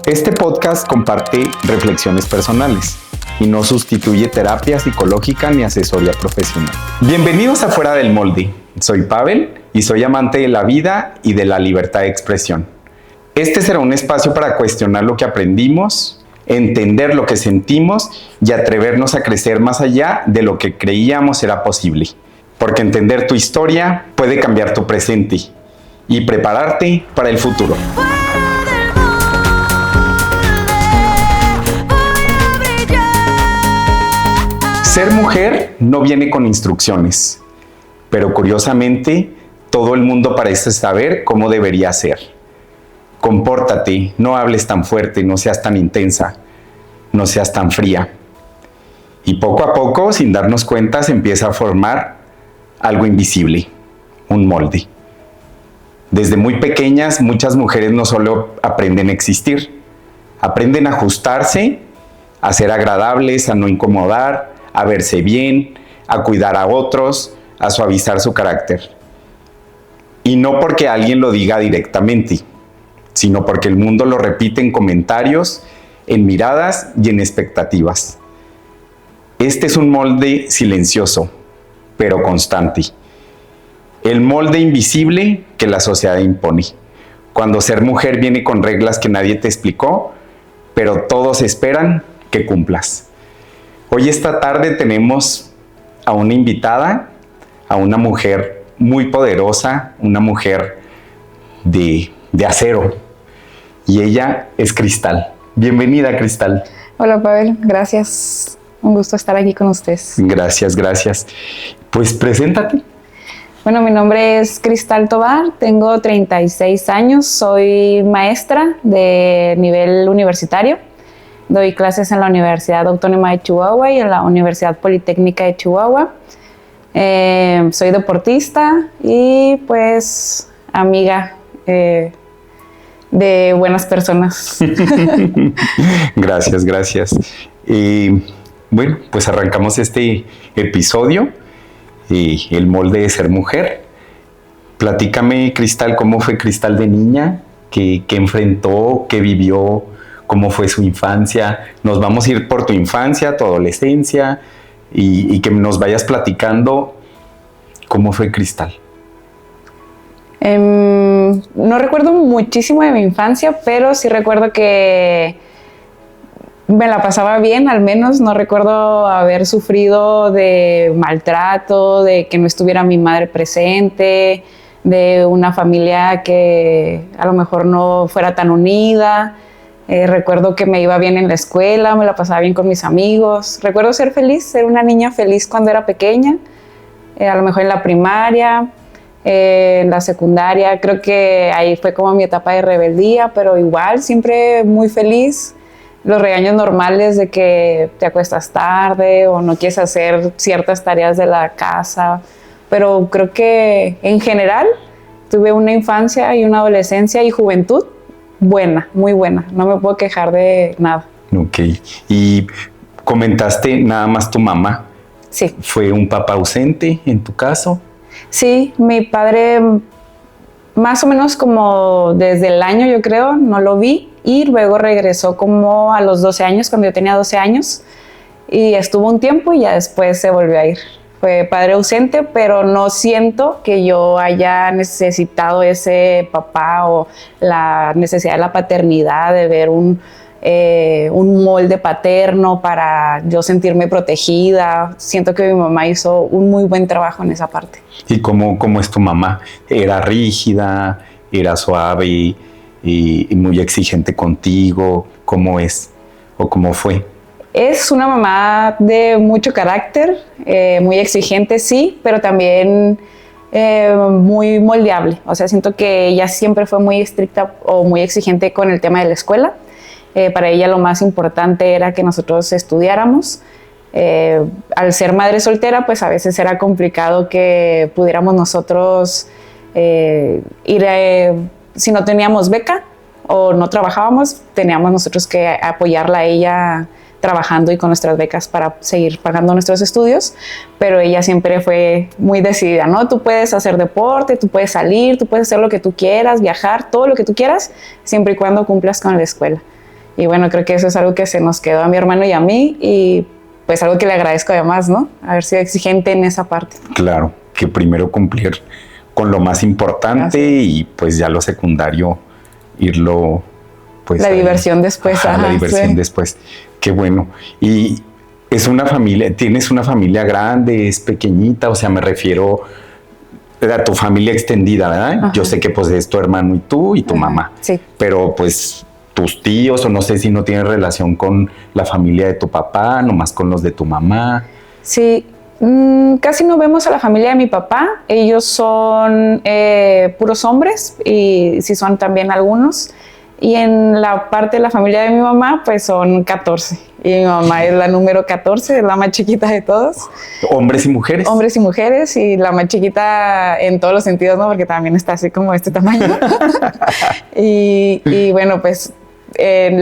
Este podcast comparte reflexiones personales y no sustituye terapia psicológica ni asesoría profesional. Bienvenidos a Fuera del Molde. Soy Pavel y soy amante de la vida y de la libertad de expresión. Este será un espacio para cuestionar lo que aprendimos, entender lo que sentimos y atrevernos a crecer más allá de lo que creíamos era posible. Porque entender tu historia puede cambiar tu presente y prepararte para el futuro. Ser mujer no viene con instrucciones, pero curiosamente todo el mundo parece saber cómo debería ser. Compórtate, no hables tan fuerte, no seas tan intensa, no seas tan fría. Y poco a poco, sin darnos cuenta, se empieza a formar algo invisible, un molde. Desde muy pequeñas, muchas mujeres no solo aprenden a existir, aprenden a ajustarse, a ser agradables, a no incomodar, a verse bien, a cuidar a otros, a suavizar su carácter. Y no porque alguien lo diga directamente, sino porque el mundo lo repite en comentarios, en miradas y en expectativas. Este es un molde silencioso, pero constante. El molde invisible que la sociedad impone. Cuando ser mujer viene con reglas que nadie te explicó, pero todos esperan que cumplas. Hoy esta tarde tenemos a una invitada, a una mujer muy poderosa, una mujer de acero, y ella es Cristal. Bienvenida, Cristal. Hola, Pavel, gracias. Un gusto estar aquí con ustedes. Gracias, gracias. Pues preséntate. Bueno, mi nombre es Cristal Tobar, tengo 36 años, soy maestra de nivel universitario. Doy clases en la Universidad Autónoma de Chihuahua y en la Universidad Politécnica de Chihuahua. Soy deportista y pues amiga de buenas personas. Gracias, gracias. Bueno, pues arrancamos este episodio, el molde de ser mujer. Platícame, Cristal, ¿cómo fue Cristal de niña? ¿Qué enfrentó? ¿Qué vivió? ¿Cómo fue su infancia? Nos vamos a ir por tu infancia, tu adolescencia y que nos vayas platicando cómo fue Cristal. No recuerdo muchísimo de mi infancia, pero sí recuerdo que me la pasaba bien, al menos. No recuerdo haber sufrido de maltrato, de que no estuviera mi madre presente, de una familia que a lo mejor no fuera tan unida. Recuerdo que me iba bien en la escuela, me la pasaba bien con mis amigos. Recuerdo ser feliz, ser una niña feliz cuando era pequeña, a lo mejor en la primaria, en la secundaria. Creo que ahí fue como mi etapa de rebeldía, pero igual siempre muy feliz. Los regaños normales de que te acuestas tarde o no quieres hacer ciertas tareas de la casa, pero creo que en general tuve una infancia y una adolescencia y juventud buena, muy buena. No me puedo quejar de nada. Ok. Y comentaste nada más tu mamá. Sí. ¿Fue un papá ausente en tu caso? Sí, mi padre más o menos como desde el año, yo creo, no lo vi, y luego regresó como a los 12 años, cuando yo tenía 12 años, y estuvo un tiempo y ya después se volvió a ir. Fue padre ausente, pero no siento que yo haya necesitado ese papá o la necesidad de la paternidad, de ver un molde paterno para yo sentirme protegida. Siento que mi mamá hizo un muy buen trabajo en esa parte. ¿Y cómo es tu mamá? ¿Era rígida? ¿Era suave y muy exigente contigo? ¿Cómo es o cómo fue? Es una mamá de mucho carácter, muy exigente, sí, pero también muy moldeable. O sea, siento que ella siempre fue muy estricta o muy exigente con el tema de la escuela. Para ella lo más importante era que nosotros estudiáramos. Al ser madre soltera, pues a veces era complicado que pudiéramos nosotros ir, si no teníamos beca o no trabajábamos, teníamos nosotros que apoyarla a ella trabajando y con nuestras becas para seguir pagando nuestros estudios, pero ella siempre fue muy decidida, ¿no? Tú puedes hacer deporte, tú puedes salir, tú puedes hacer lo que tú quieras, viajar, todo lo que tú quieras, siempre y cuando cumplas con la escuela. Y bueno, creo que eso es algo que se nos quedó a mi hermano y a mí, y pues algo que le agradezco además, ¿no? Haber sido exigente en esa parte. Claro, que primero cumplir con lo más importante y pues ya lo secundario irlo pues la diversión después. La diversión después. Qué bueno. Y es una familia, tienes una familia grande, es pequeñita, o sea, me refiero a tu familia extendida, ¿verdad? Ajá. Yo sé que pues es tu hermano y tú y tu mamá. Sí. Pero pues tus tíos, o no sé si no tienes relación con la familia de tu papá, nomás con los de tu mamá. Sí, casi no vemos a la familia de mi papá. Ellos son puros hombres y sí son también algunos. Y en la parte de la familia de mi mamá, pues son 14. Y mi mamá es la número 14, es la más chiquita de todos. ¿Hombres y mujeres? Hombres y mujeres, y la más chiquita en todos los sentidos, ¿no? Porque también está así como este tamaño. y bueno, pues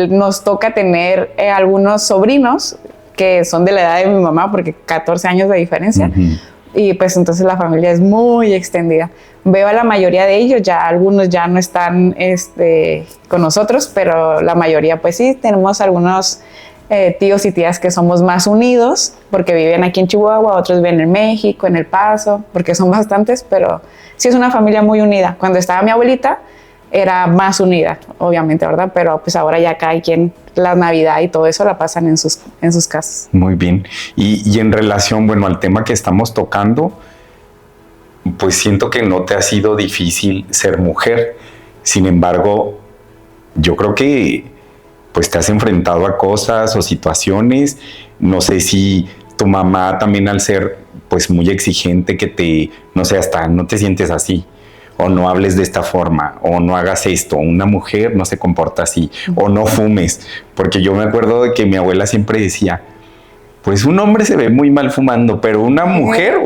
nos toca tener algunos sobrinos que son de la edad de mi mamá, porque 14 años de diferencia. Uh-huh. Y pues entonces la familia es muy extendida. Veo a la mayoría de ellos, ya algunos ya no están con nosotros, pero la mayoría pues sí, tenemos algunos tíos y tías que somos más unidos, porque viven aquí en Chihuahua, otros viven en México, en El Paso, porque son bastantes, pero sí es una familia muy unida. Cuando estaba mi abuelita, era más unida, obviamente, ¿verdad? Pero pues ahora ya cada quien la Navidad y todo eso la pasan en sus casas. Muy bien. Y en relación, bueno, al tema que estamos tocando, pues siento que no te ha sido difícil ser mujer. Sin embargo, yo creo que pues te has enfrentado a cosas o situaciones. No sé si tu mamá también, al ser pues muy exigente, que no sé, hasta no te sientes así, o no hables de esta forma, o no hagas esto, una mujer no se comporta así, o no fumes, porque yo me acuerdo de que mi abuela siempre decía, pues un hombre se ve muy mal fumando, pero una mujer,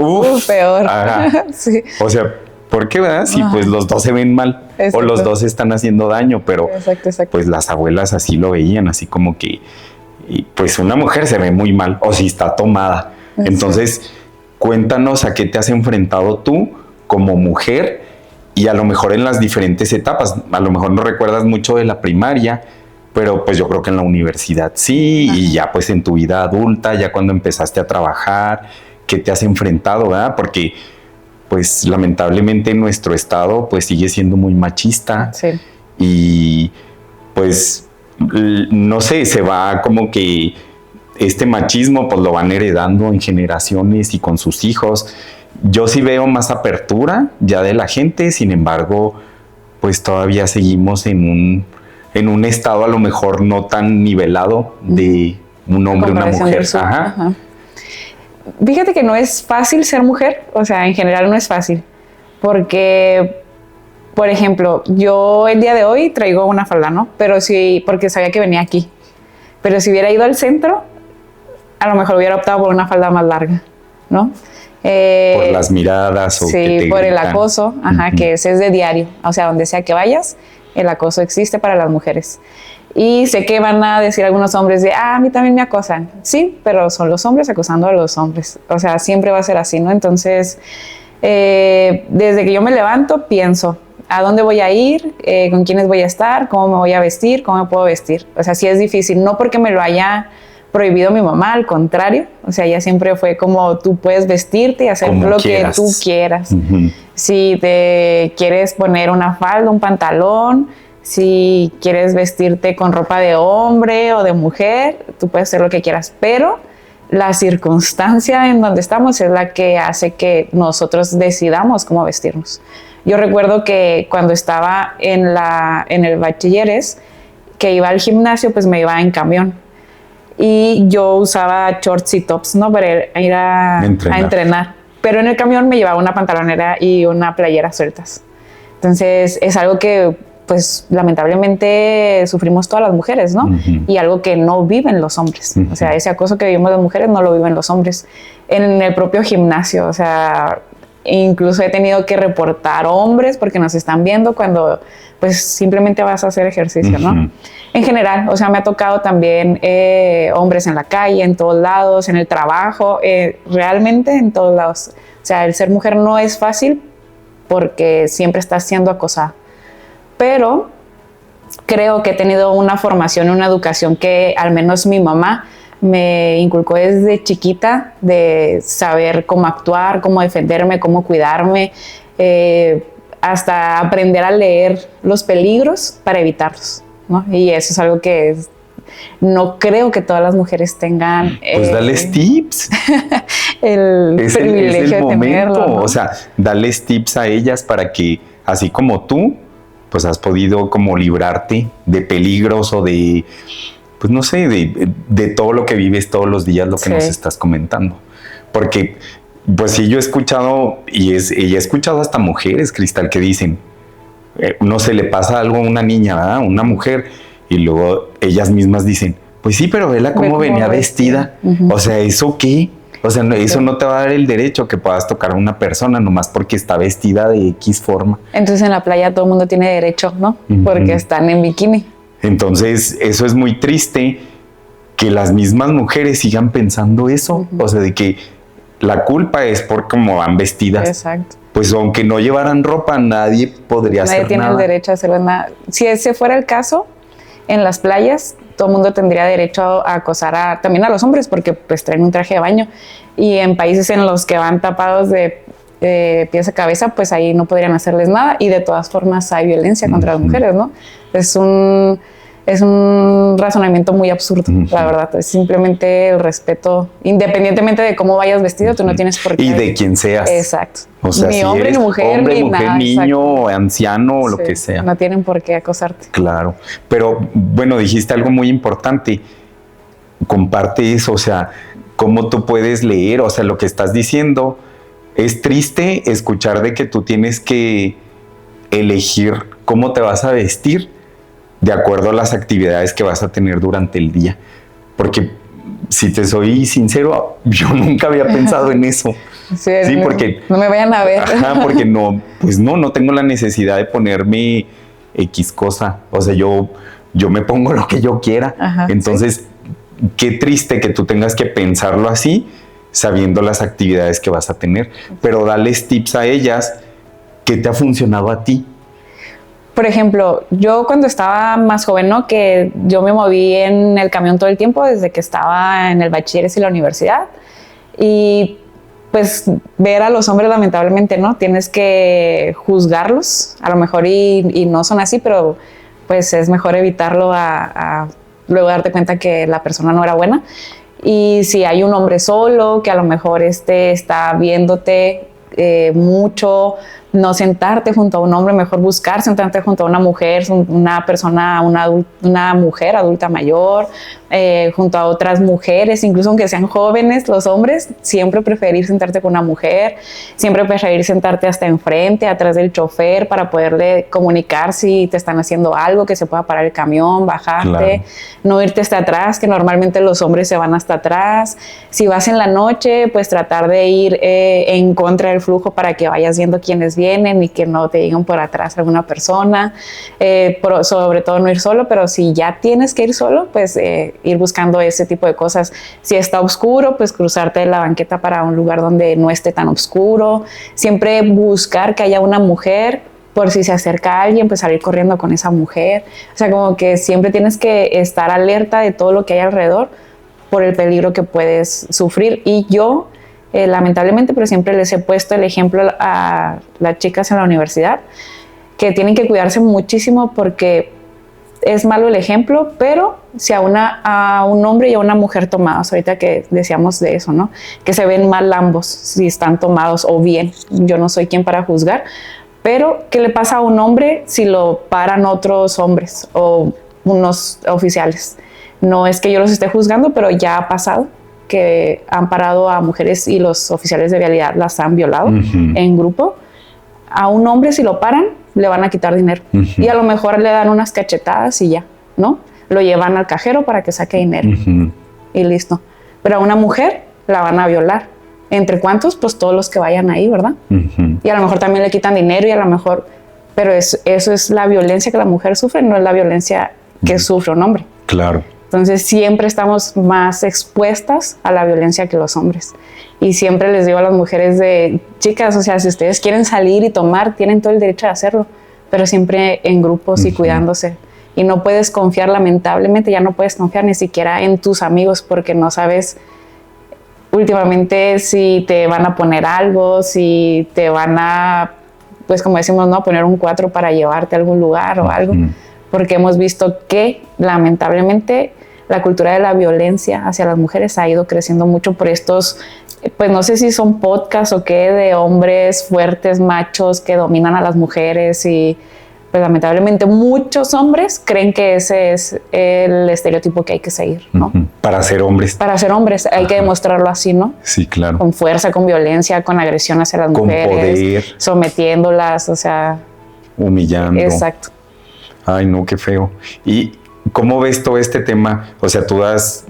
peor. Sí. O sea, ¿por qué, verdad? Si pues los dos se ven mal, exacto, o los dos están haciendo daño, pero exacto. Pues las abuelas así lo veían, así como que, pues una mujer se ve muy mal, o si está tomada. Exacto. Entonces, cuéntanos a qué te has enfrentado tú como mujer, y a lo mejor en las diferentes etapas. A lo mejor no recuerdas mucho de la primaria, pero pues yo creo que en la universidad sí. Ajá. Y ya pues en tu vida adulta, ya cuando empezaste a trabajar, ¿qué te has enfrentado, verdad? Porque pues lamentablemente nuestro estado pues sigue siendo muy machista. Sí. Y pues no sé, se va como que este machismo pues lo van heredando en generaciones y con sus hijos. Yo sí veo más apertura ya de la gente, sin embargo, pues todavía seguimos en un estado a lo mejor no tan nivelado de un hombre y una mujer. Ajá. Fíjate que no es fácil ser mujer, o sea, en general no es fácil, porque, por ejemplo, yo el día de hoy traigo una falda, ¿no? Pero sí, porque sabía que venía aquí. Pero si hubiera ido al centro, a lo mejor hubiera optado por una falda más larga, ¿no? Por las miradas o sí, que te por gritan. El acoso, ajá, uh-huh, que ese es de diario, o sea, donde sea que vayas, el acoso existe para las mujeres. Y sé que van a decir algunos hombres de, a mí también me acosan. Sí, pero son los hombres acosando a los hombres, o sea, siempre va a ser así, ¿no? Entonces, desde que yo me levanto, pienso, ¿a dónde voy a ir? ¿Con quiénes voy a estar? ¿Cómo me voy a vestir? ¿Cómo me puedo vestir? O sea, sí es difícil, no porque me lo haya prohibido mi mamá, al contrario, o sea, ella siempre fue como tú puedes vestirte y hacer como lo quieras. Que tú quieras. Uh-huh. Si te quieres poner una falda, un pantalón, si quieres vestirte con ropa de hombre o de mujer, tú puedes hacer lo que quieras, pero la circunstancia en donde estamos es la que hace que nosotros decidamos cómo vestirnos. Yo recuerdo que cuando estaba en el bachilleres, que iba al gimnasio, pues me iba en camión. Y yo usaba shorts y tops, ¿no? Para ir a entrenar. Pero en el camión me llevaba una pantalonera y una playera sueltas. Entonces, es algo que, pues, lamentablemente sufrimos todas las mujeres, ¿no? Uh-huh. Y algo que no viven los hombres. Uh-huh. O sea, ese acoso que vivimos las mujeres no lo viven los hombres. En el propio gimnasio, o sea, incluso he tenido que reportar hombres porque nos están viendo cuando, pues, simplemente vas a hacer ejercicio, ¿no? Uh-huh. En general, o sea, me ha tocado también hombres en la calle, en todos lados, en el trabajo, realmente en todos lados. O sea, el ser mujer no es fácil porque siempre estás siendo acosada. Pero creo que he tenido una formación, una educación que al menos mi mamá me inculcó desde chiquita, de saber cómo actuar, cómo defenderme, cómo cuidarme, hasta aprender a leer los peligros para evitarlos, ¿no? Y eso es algo que no creo que todas las mujeres tengan. Pues dales tips. Es el momento. tenerlo, ¿no? O sea, dales tips a ellas para que, así como tú, pues has podido como librarte de peligros o de, pues no sé, de todo lo que vives todos los días, lo que nos estás comentando. Porque, pues sí, yo he escuchado, y he escuchado hasta mujeres, Cristal, que dicen, no se le pasa algo a una niña, ¿verdad? Una mujer, y luego ellas mismas dicen, pues sí, pero vela cómo venía vestida. O sea, ¿eso qué? O sea, eso no te va a dar el derecho que puedas tocar a una persona nomás porque está vestida de X forma. Entonces en la playa todo el mundo tiene derecho, ¿no? Porque están en bikini. Entonces eso es muy triste, que las mismas mujeres sigan pensando eso. O sea, de que la culpa es por cómo van vestidas. Exacto. Pues aunque no llevaran ropa, nadie podría hacer nada. Nadie tiene el derecho a hacer nada. Si ese fuera el caso, en las playas todo el mundo tendría derecho a acosar también a los hombres, porque pues traen un traje de baño, y en países en los que van tapados de pies a cabeza, pues ahí no podrían hacerles nada, y de todas formas hay violencia contra las mujeres, ¿no? Es un razonamiento muy absurdo, la verdad. Es simplemente el respeto, independientemente de cómo vayas vestido, tú no tienes por qué. Y de quien seas. Exacto. O sea, ni si hombre, eres ni mujer, hombre, ni mujer, nada, niño, anciano, o lo que sea. No tienen por qué acosarte. Claro. Pero, bueno, dijiste algo muy importante. Comparte eso, o sea, cómo tú puedes leer, o sea, lo que estás diciendo. Es triste escuchar de que tú tienes que elegir cómo te vas a vestir de acuerdo a las actividades que vas a tener durante el día. Porque, si te soy sincero, yo nunca había pensado en eso. Sí, porque no me vayan a ver. Ajá, porque no tengo la necesidad de ponerme X cosa. O sea, yo me pongo lo que yo quiera. Ajá, entonces, qué triste que tú tengas que pensarlo así, sabiendo las actividades que vas a tener. Pero dales tips a ellas. ¿Qué te ha funcionado a ti? Por ejemplo, yo cuando estaba más joven, ¿no? Que yo me moví en el camión todo el tiempo desde que estaba en el bachilleres y la universidad. Y pues ver a los hombres, lamentablemente, ¿no? Tienes que juzgarlos, a lo mejor y no son así, pero pues es mejor evitarlo a luego darte cuenta que la persona no era buena. Y si hay un hombre solo que a lo mejor está viéndote mucho, no sentarte junto a un hombre, mejor buscar sentarte junto a una mujer, una persona, una mujer adulta mayor, junto a otras mujeres, incluso aunque sean jóvenes, los hombres, siempre preferir sentarte con una mujer, siempre preferir sentarte hasta enfrente, atrás del chofer, para poderle comunicar si te están haciendo algo, que se pueda parar el camión, bajarte, claro. No irte hasta atrás, que normalmente los hombres se van hasta atrás. Si vas en la noche, pues tratar de ir en contra del flujo para que vayas viendo quiénes vienen y que no te lleguen por atrás alguna persona, sobre todo no ir solo, pero si ya tienes que ir solo, pues ir buscando ese tipo de cosas. Si está oscuro, pues cruzarte de la banqueta para un lugar donde no esté tan oscuro, siempre buscar que haya una mujer, por si se acerca a alguien, pues salir corriendo con esa mujer. O sea, como que siempre tienes que estar alerta de todo lo que hay alrededor por el peligro que puedes sufrir. Y yo, lamentablemente, pero siempre les he puesto el ejemplo a las chicas en la universidad, que tienen que cuidarse muchísimo porque es malo el ejemplo, pero si a un hombre y a una mujer tomados, ahorita que decíamos de eso, ¿no? Que se ven mal ambos, si están tomados o bien. Yo no soy quien para juzgar, pero ¿qué le pasa a un hombre si lo paran otros hombres o unos oficiales? No es que yo los esté juzgando, pero ya ha pasado que han parado a mujeres y los oficiales de vialidad las han violado en grupo. A un hombre, si lo paran, le van a quitar dinero. Y a lo mejor le dan unas cachetadas y ya, ¿no? Lo llevan al cajero para que saque dinero. Y listo. Pero a una mujer la van a violar. ¿Entre cuántos? Pues todos los que vayan ahí, ¿verdad? Y a lo mejor también le quitan dinero y a lo mejor... Pero eso es la violencia que la mujer sufre, no es la violencia que sufre un hombre. Claro. Entonces siempre estamos más expuestas a la violencia que los hombres. Y siempre les digo a las mujeres chicas, o sea, si ustedes quieren salir y tomar, tienen todo el derecho de hacerlo, pero siempre en grupos y cuidándose. y no puedes confiar, lamentablemente ya no puedes confiar ni siquiera en tus amigos porque no sabes últimamente si te van a poner algo, si te van a, pues como decimos, ¿no? Poner un 4 para llevarte a algún lugar o algo, porque hemos visto que lamentablemente la cultura de la violencia hacia las mujeres ha ido creciendo mucho por estos, pues no sé si son podcasts o qué, de hombres fuertes, machos que dominan a las mujeres y pues lamentablemente muchos hombres creen que ese es el estereotipo que hay que seguir, ¿no? Para ser hombres. Para ser hombres hay que demostrarlo así, ¿no? Sí, claro. Con fuerza, con violencia, con agresión hacia las mujeres. Con poder. Sometiéndolas, o sea... Humillando. Exacto. Ay, no, qué feo. ¿Y cómo ves todo este tema? O sea, tú das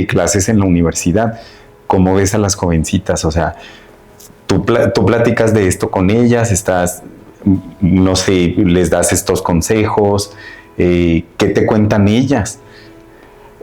clases en la universidad. ¿Cómo ves a las jovencitas? O sea, tú platicas de esto con ellas, estás... no sé, les das estos consejos, ¿qué te cuentan ellas?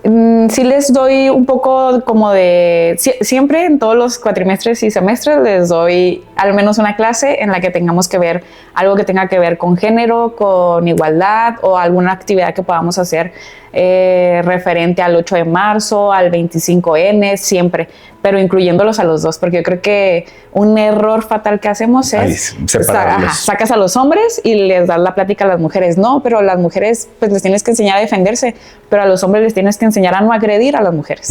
Sí les doy un poco como de... Siempre en todos los cuatrimestres y semestres les doy al menos una clase en la que tengamos que ver algo que tenga que ver con género, con igualdad o alguna actividad que podamos hacer referente al 8 de marzo, al 25N, siempre, pero incluyéndolos a los dos, porque yo creo que un error fatal que hacemos es sacas a los hombres y les das la plática a las mujeres. No, pero las mujeres pues les tienes que enseñar a defenderse, pero a los hombres les tienes que enseñar a no agredir a las mujeres.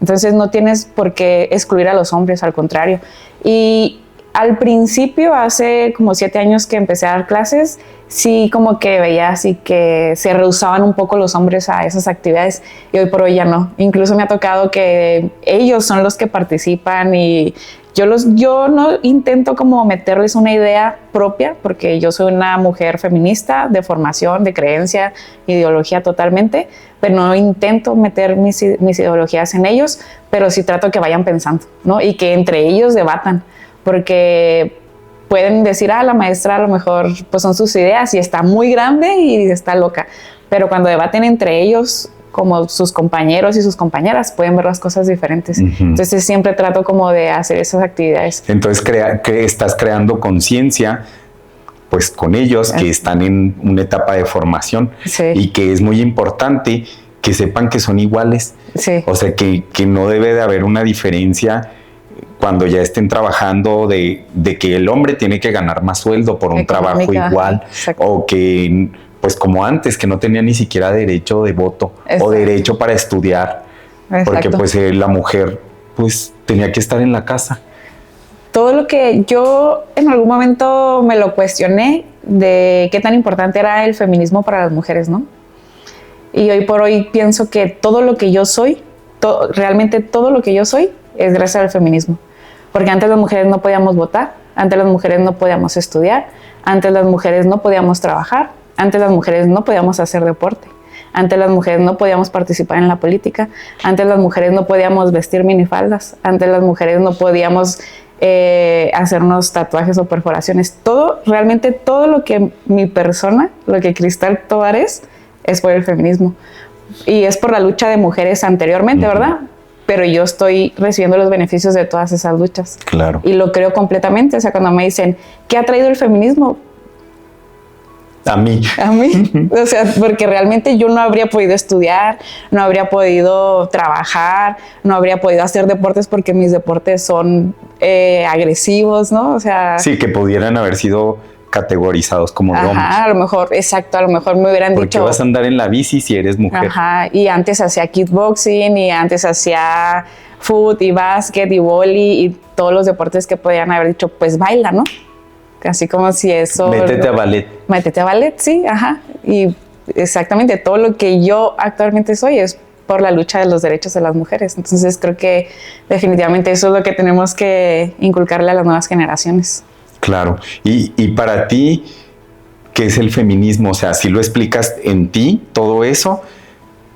Entonces no tienes por qué excluir a los hombres, al contrario. Y al principio, hace como 7 años que empecé a dar clases, sí como que veía así que se rehusaban un poco los hombres a esas actividades y hoy por hoy ya no. Incluso me ha tocado que ellos son los que participan y yo no intento como meterles una idea propia porque yo soy una mujer feminista de formación, de creencia, ideología totalmente, pero no intento meter mis ideologías en ellos, pero sí trato que vayan pensando, ¿no? Y que entre ellos debatan. Porque pueden decir, la maestra a lo mejor pues son sus ideas y está muy grande y está loca, pero cuando debaten entre ellos como sus compañeros y sus compañeras pueden ver las cosas diferentes. Entonces siempre trato como de hacer esas actividades. Entonces estás creando conciencia pues con ellos que están en una etapa de formación y que es muy importante que sepan que son iguales. O sea, que no debe de haber una diferencia cuando ya estén trabajando de que el hombre tiene que ganar más sueldo por un trabajo igual, o que, pues como antes, que no tenía ni siquiera derecho de voto o derecho para estudiar, porque pues la mujer pues tenía que estar en la casa. Todo lo que yo en algún momento me lo cuestioné de qué tan importante era el feminismo para las mujeres, ¿no? Y hoy por hoy pienso que todo lo que yo soy, realmente todo lo que yo soy es gracias al feminismo. Porque antes las mujeres no podíamos votar, antes las mujeres no podíamos estudiar, antes las mujeres no podíamos trabajar, antes las mujeres no podíamos hacer deporte, antes las mujeres no podíamos participar en la política, antes las mujeres no podíamos vestir minifaldas, antes las mujeres no podíamos hacernos tatuajes o perforaciones. Realmente todo lo que mi persona, lo que Cristal Tovar es por el feminismo. Y es por la lucha de mujeres anteriormente, ¿verdad? Pero yo estoy recibiendo los beneficios de todas esas luchas. Claro. Y lo creo completamente. O sea, cuando me dicen, ¿qué ha traído el feminismo? A mí. A mí. O sea, porque realmente yo no habría podido estudiar, no habría podido trabajar, no habría podido hacer deportes porque mis deportes son agresivos, ¿no? O sea... Sí, que pudieran haber sido categorizados como de hombres. A lo mejor, exacto, a lo mejor me hubieran dicho... ¿Por qué vas a andar en la bici si eres mujer? Ajá, y antes hacía kickboxing, y antes hacía foot, y básquet, y vóley, y todos los deportes que podían haber dicho, pues baila, ¿no? Así como si eso... Métete a ballet. Métete a ballet, sí, ajá. Y exactamente, todo lo que yo actualmente soy es por la lucha de los derechos de las mujeres. Entonces creo que definitivamente eso es lo que tenemos que inculcarle a las nuevas generaciones. Claro. Y para ti, ¿qué es el feminismo? O sea, si lo explicas en ti, todo eso,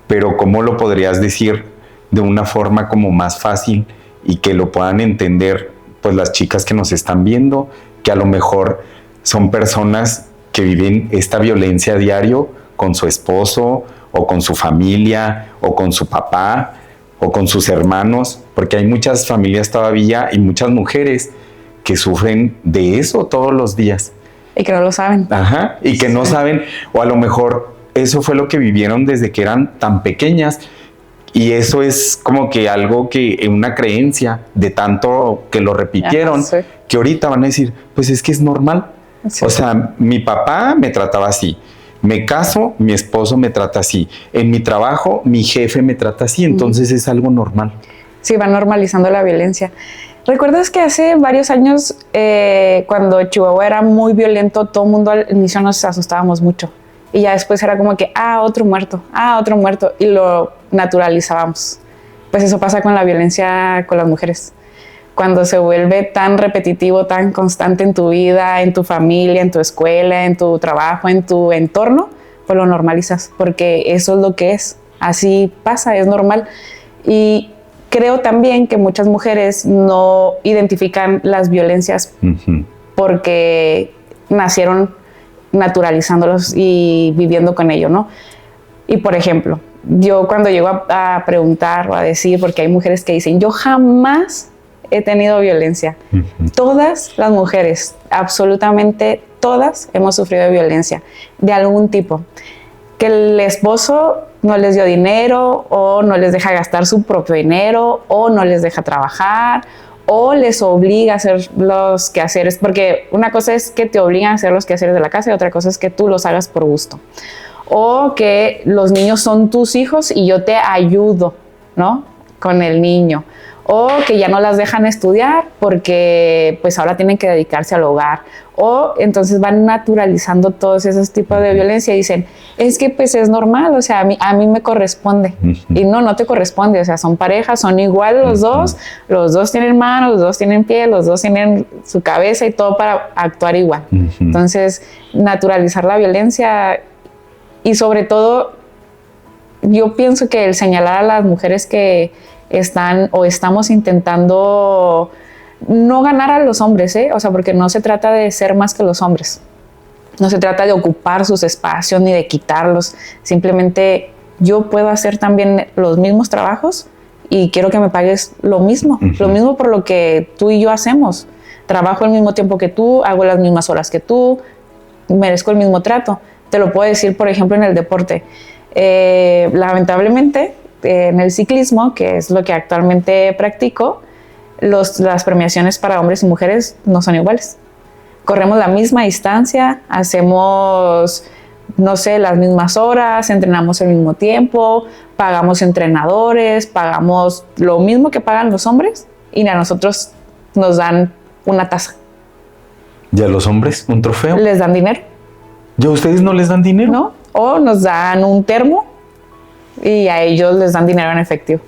pero ¿cómo lo podrías decir de una forma como más fácil y que lo puedan entender pues las chicas que nos están viendo, que a lo mejor son personas que viven esta violencia a diario con su esposo o con su familia o con su papá o con sus hermanos? Porque hay muchas familias todavía y muchas mujeres que sufren de eso todos los días. Y que no lo saben. Ajá, y que no saben, o a lo mejor eso fue lo que vivieron desde que eran tan pequeñas. Y eso es como que algo que, una creencia de tanto que lo repitieron, Ajá, sí. que ahorita van a decir, pues es que es normal. Sí. O sea, mi papá me trataba así. Me caso, mi esposo me trata así. En mi trabajo, mi jefe me trata así. Entonces es algo normal. Sí, van normalizando la violencia. ¿Recuerdas que hace varios años, cuando Chihuahua era muy violento, todo el mundo al inicio nos asustábamos mucho? Y ya después era como que, otro muerto, otro muerto. Y lo naturalizábamos. Pues eso pasa con la violencia con las mujeres. Cuando se vuelve tan repetitivo, tan constante en tu vida, en tu familia, en tu escuela, en tu trabajo, en tu entorno, pues lo normalizas, porque eso es lo que es. Así pasa, es normal. Y creo también que muchas mujeres no identifican las violencias porque nacieron naturalizándolos y viviendo con ello, ¿no? Y por ejemplo, yo cuando llego a preguntar o a decir, porque hay mujeres que dicen, yo jamás he tenido violencia. Todas las mujeres, absolutamente todas, hemos sufrido violencia de algún tipo. Que el esposo no les dio dinero, o no les deja gastar su propio dinero, o no les deja trabajar, o les obliga a hacer los quehaceres, porque una cosa es que te obligan a hacer los quehaceres de la casa y otra cosa es que tú los hagas por gusto. O que los niños son tus hijos y yo te ayudo, ¿no? Con el niño. O que ya no las dejan estudiar porque pues ahora tienen que dedicarse al hogar. O entonces van naturalizando todos esos tipos de violencia y dicen, es que pues es normal, o sea, a mí me corresponde. Y no te corresponde, o sea, son parejas, son iguales los dos tienen manos, los dos tienen pie, los dos tienen su cabeza y todo para actuar igual. Entonces, naturalizar la violencia y sobre todo, yo pienso que el señalar a las mujeres que están o estamos intentando no ganar a los hombres, o sea, porque no se trata de ser más que los hombres, no se trata de ocupar sus espacios ni de quitarlos, simplemente yo puedo hacer también los mismos trabajos y quiero que me pagues lo mismo por lo que tú y yo hacemos. Trabajo al mismo tiempo que tú, hago las mismas horas que tú, merezco el mismo trato. Te lo puedo decir, por ejemplo, en el deporte. Lamentablemente, en el ciclismo, que es lo que actualmente practico, las premiaciones para hombres y mujeres no son iguales. Corremos la misma distancia, hacemos, no sé, las mismas horas, entrenamos el mismo tiempo, pagamos entrenadores, pagamos lo mismo que pagan los hombres y a nosotros nos dan una taza. ¿Y a los hombres un trofeo? Les dan dinero. ¿Y a ustedes no les dan dinero? No, o nos dan un termo y a ellos les dan dinero en efectivo.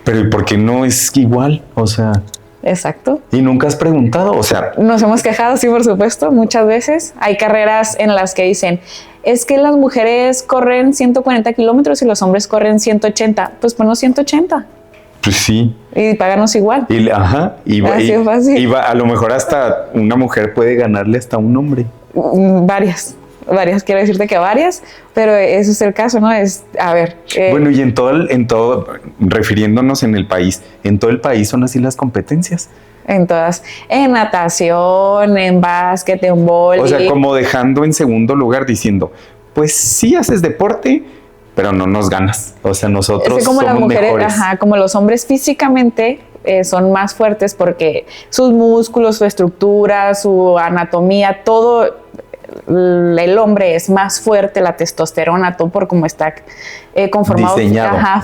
Pero ¿y por qué no es igual? O sea... Exacto. ¿Y nunca has preguntado? O sea... Nos hemos quejado, sí, por supuesto, muchas veces. Hay carreras en las que dicen, es que las mujeres corren 140 kilómetros y los hombres corren 180. Pues ponnos 180. Pues sí. Y páganos igual. Y a lo mejor hasta una mujer puede ganarle hasta un hombre. Varias, quiero decirte que varias, pero ese es el caso, ¿no? Bueno, y en todo, refiriéndonos en el país, en todo el país son así las competencias. En todas, en natación, en básquet, en vóley. O sea, como dejando en segundo lugar diciendo, pues sí haces deporte, pero no nos ganas. O sea, nosotros como somos las mujeres, mejores. Como los hombres físicamente son más fuertes porque sus músculos, su estructura, su anatomía, todo, el hombre es más fuerte, la testosterona, todo por cómo está conformado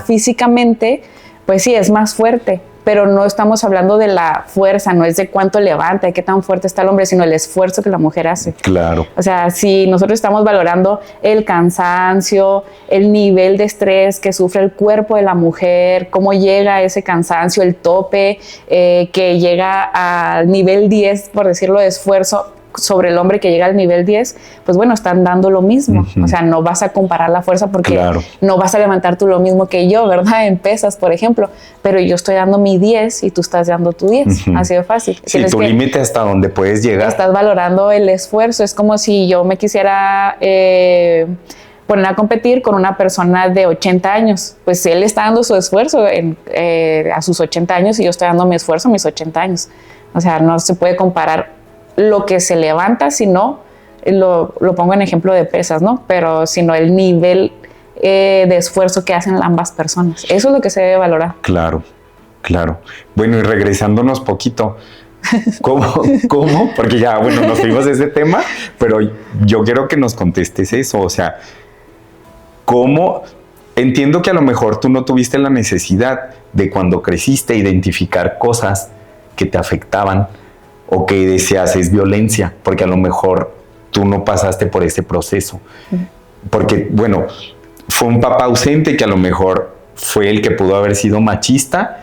físicamente, pues sí, es más fuerte. Pero no estamos hablando de la fuerza, no es de cuánto levanta, de qué tan fuerte está el hombre, sino el esfuerzo que la mujer hace. Claro. O sea, si nosotros estamos valorando el cansancio, el nivel de estrés que sufre el cuerpo de la mujer, cómo llega a ese cansancio, el tope, que llega al nivel 10, por decirlo, de esfuerzo sobre el hombre que llega al nivel 10, pues bueno, están dando lo mismo. O sea, no vas a comparar la fuerza porque no vas a levantar tú lo mismo que yo, ¿verdad? En pesas, por ejemplo, pero yo estoy dando mi 10 y tú estás dando tu 10. Así de fácil. Sí, tu límite hasta donde puedes llegar. Estás valorando el esfuerzo. Es como si yo me quisiera poner a competir con una persona de 80 años. Pues él está dando su esfuerzo a sus 80 años y yo estoy dando mi esfuerzo a mis 80 años. O sea, no se puede comparar lo que se levanta, sino lo pongo en ejemplo de pesas, ¿no? Pero sino el nivel de esfuerzo que hacen ambas personas. Eso es lo que se debe valorar. Claro, claro. Bueno, y regresándonos poquito, ¿cómo? Porque ya, bueno, nos fuimos de ese tema, pero yo quiero que nos contestes eso, o sea, ¿cómo? Entiendo que a lo mejor tú no tuviste la necesidad de cuando creciste identificar cosas que te afectaban o que deseas es violencia, porque a lo mejor tú no pasaste por ese proceso. Porque, bueno, fue un papá ausente que a lo mejor fue el que pudo haber sido machista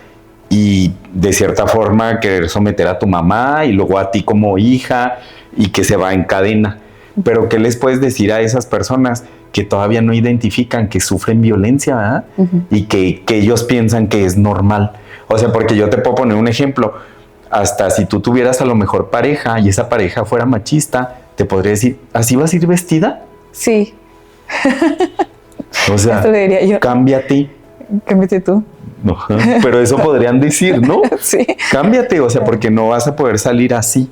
y de cierta forma querer someter a tu mamá y luego a ti como hija y que se va en cadena. Pero ¿qué les puedes decir a esas personas que todavía no identifican que sufren violencia, ¿verdad? Y que ellos piensan que es normal? O sea, porque yo te puedo poner un ejemplo. Hasta si tú tuvieras a lo mejor pareja y esa pareja fuera machista, te podría decir, ¿así vas a ir vestida? Sí. O sea, Esto le diría yo. Cámbiate. Cámbiate tú. No, pero eso podrían decir, ¿no? Sí. Cámbiate, o sea, porque no vas a poder salir así.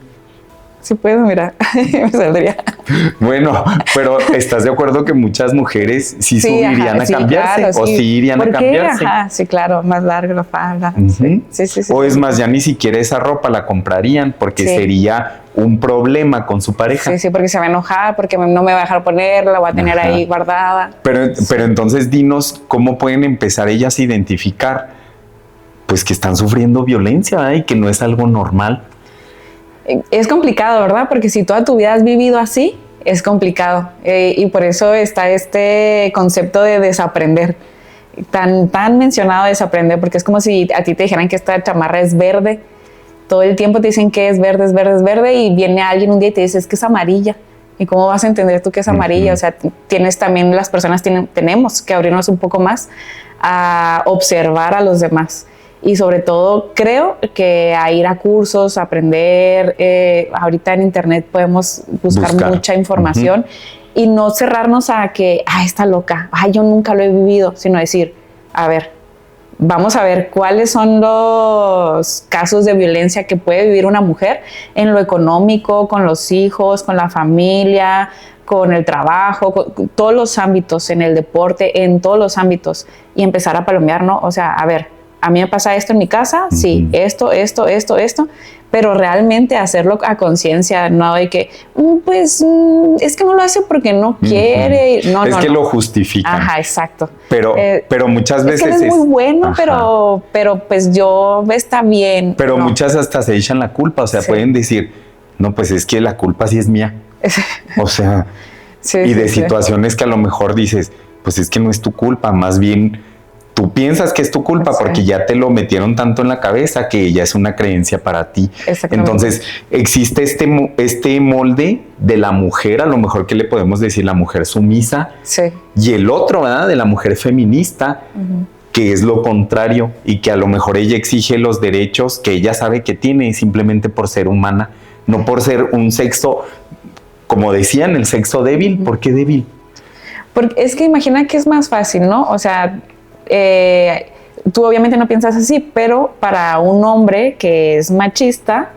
Sí puedo, mira, me saldría. Bueno, pero ¿estás de acuerdo que muchas mujeres sí subirían a sí, cambiarse? claro, ¿O sí. sí irían a cambiarse? Ajá, sí, claro, más larga la falda. Sí. O es más, ya ni siquiera esa ropa la comprarían porque sería un problema con su pareja. Sí, porque se va a enojar, porque no me va a dejar ponerla, la voy a tener ahí guardada. Pero entonces dinos cómo pueden empezar ellas a identificar pues que están sufriendo violencia, ¿verdad? Y que no es algo normal. Es complicado, ¿verdad? Porque si toda tu vida has vivido así, es complicado. Y por eso está este concepto de desaprender. Tan mencionado desaprender, porque es como si a ti te dijeran que esta chamarra es verde. Todo el tiempo te dicen que es verde, es verde, es verde, y viene alguien un día y te dice es que es amarilla. ¿Y cómo vas a entender tú que es amarilla? O sea, las personas tenemos que abrirnos un poco más a observar a los demás. Y sobre todo creo que a ir a cursos, a aprender, ahorita en internet podemos buscar mucha información y no cerrarnos a que, está loca, yo nunca lo he vivido, sino decir, a ver, vamos a ver cuáles son los casos de violencia que puede vivir una mujer en lo económico, con los hijos, con la familia, con el trabajo, con todos los ámbitos, en el deporte, en todos los ámbitos, y empezar a palomear, ¿no? O sea, a ver, a mí me pasa esto en mi casa, sí, esto, pero realmente hacerlo a conciencia, no de que, es que no lo hace porque no quiere. No, es que lo justifican. Ajá, exacto. Pero muchas veces es muy bueno, pero pues está bien. Pero muchas hasta se echan la culpa, o sea, pueden decir, no, pues es que la culpa sí es mía. O sea, y de situaciones que a lo mejor dices, pues es que no es tu culpa, más bien tú piensas que es tu culpa porque ya te lo metieron tanto en la cabeza que ya es una creencia para ti. Entonces, existe este molde de la mujer, a lo mejor que le podemos decir la mujer sumisa, y el otro, ¿verdad? De la mujer feminista, que es lo contrario y que a lo mejor ella exige los derechos que ella sabe que tiene simplemente por ser humana, no por ser un sexo, como decían, el sexo débil. ¿Por qué débil? Porque es que imagina que es más fácil, ¿no? O sea, tú obviamente no piensas así, pero para un hombre que es machista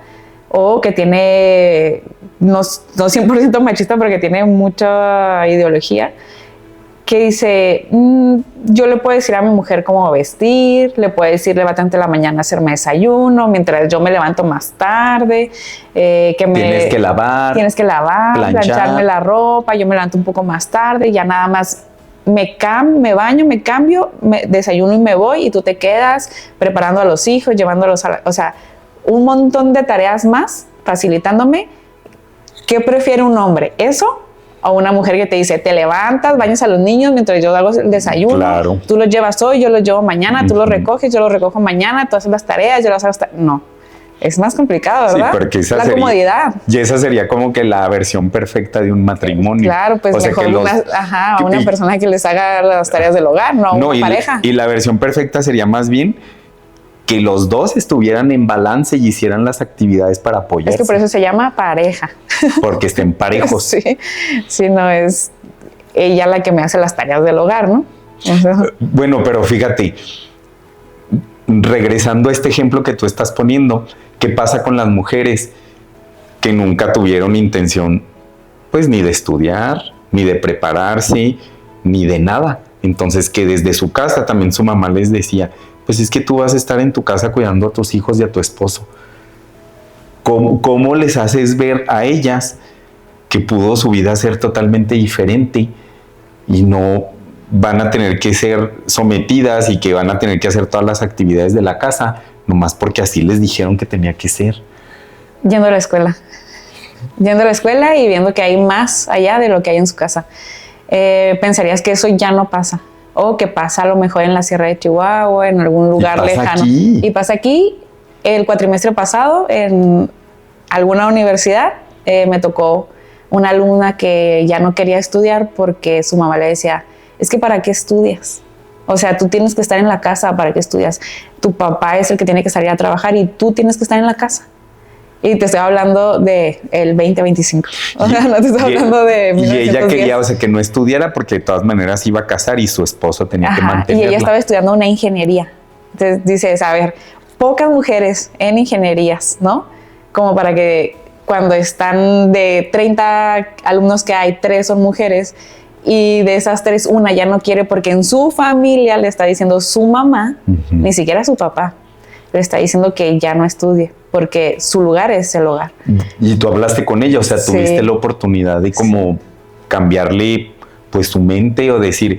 o que tiene, no 100% machista, pero que tiene mucha ideología, que dice, yo le puedo decir a mi mujer cómo vestir, le puedo decir levántate en la mañana a hacerme desayuno, mientras yo me levanto más tarde, tienes que lavar, plancharme la ropa, yo me levanto un poco más tarde, ya nada más me baño, me cambio, desayuno y me voy, y tú te quedas preparando a los hijos, llevándolos o sea, un montón de tareas más, facilitándome. ¿Qué prefiere un hombre? ¿Eso? O una mujer que te dice, te levantas, bañas a los niños mientras yo hago el desayuno, tú los llevas hoy, yo los llevo mañana, tú los recoges, yo los recojo mañana, tú haces las tareas, yo las hago no. Es más complicado, ¿verdad? Sí, porque esa comodidad. Y esa sería como que la versión perfecta de un matrimonio. Claro, pues o mejor a una persona que les haga las tareas del hogar, no a una pareja. Y la versión perfecta sería más bien que los dos estuvieran en balance y hicieran las actividades para apoyarse. Es que por eso se llama pareja. Porque estén parejos. Sí, no es ella la que me hace las tareas del hogar, ¿no? Bueno, pero fíjate, regresando a este ejemplo que tú estás poniendo, ¿qué pasa con las mujeres que nunca tuvieron intención pues ni de estudiar, ni de prepararse, ni de nada. Entonces que desde su casa también su mamá les decía, pues es que tú vas a estar en tu casa cuidando a tus hijos y a tu esposo. ¿Cómo les haces ver a ellas que pudo su vida ser totalmente diferente y no van a tener que ser sometidas y que van a tener que hacer todas las actividades de la casa, nomás porque así les dijeron que tenía que ser? Yendo a la escuela. Yendo a la escuela y viendo que hay más allá de lo que hay en su casa. Pensarías que eso ya no pasa. O que pasa a lo mejor en la Sierra de Chihuahua, en algún lugar lejano. Aquí. Y pasa aquí. El cuatrimestre pasado, en alguna universidad, me tocó una alumna que ya no quería estudiar porque su mamá le decía, es que ¿para qué estudias? O sea, tú tienes que estar en la casa, ¿para qué estudias? Tu papá es el que tiene que salir a trabajar y tú tienes que estar en la casa. Y te estoy hablando del 2025. O sea, no te estoy hablando de 1910. Y ella quería, o sea, que no estudiara porque de todas maneras iba a casar y su esposo tenía que mantenerla. Y ella estaba estudiando una ingeniería. Entonces dices, a ver, pocas mujeres en ingenierías, ¿no? Como para que cuando están de 30 alumnos que hay, 3 son mujeres y de esas 3, una ya no quiere porque en su familia le está diciendo su mamá, ni siquiera su papá, le está diciendo que ya no estudie porque su lugar es el hogar. Y tú hablaste con ella, o sea, tuviste la oportunidad de como cambiarle pues su mente o decir,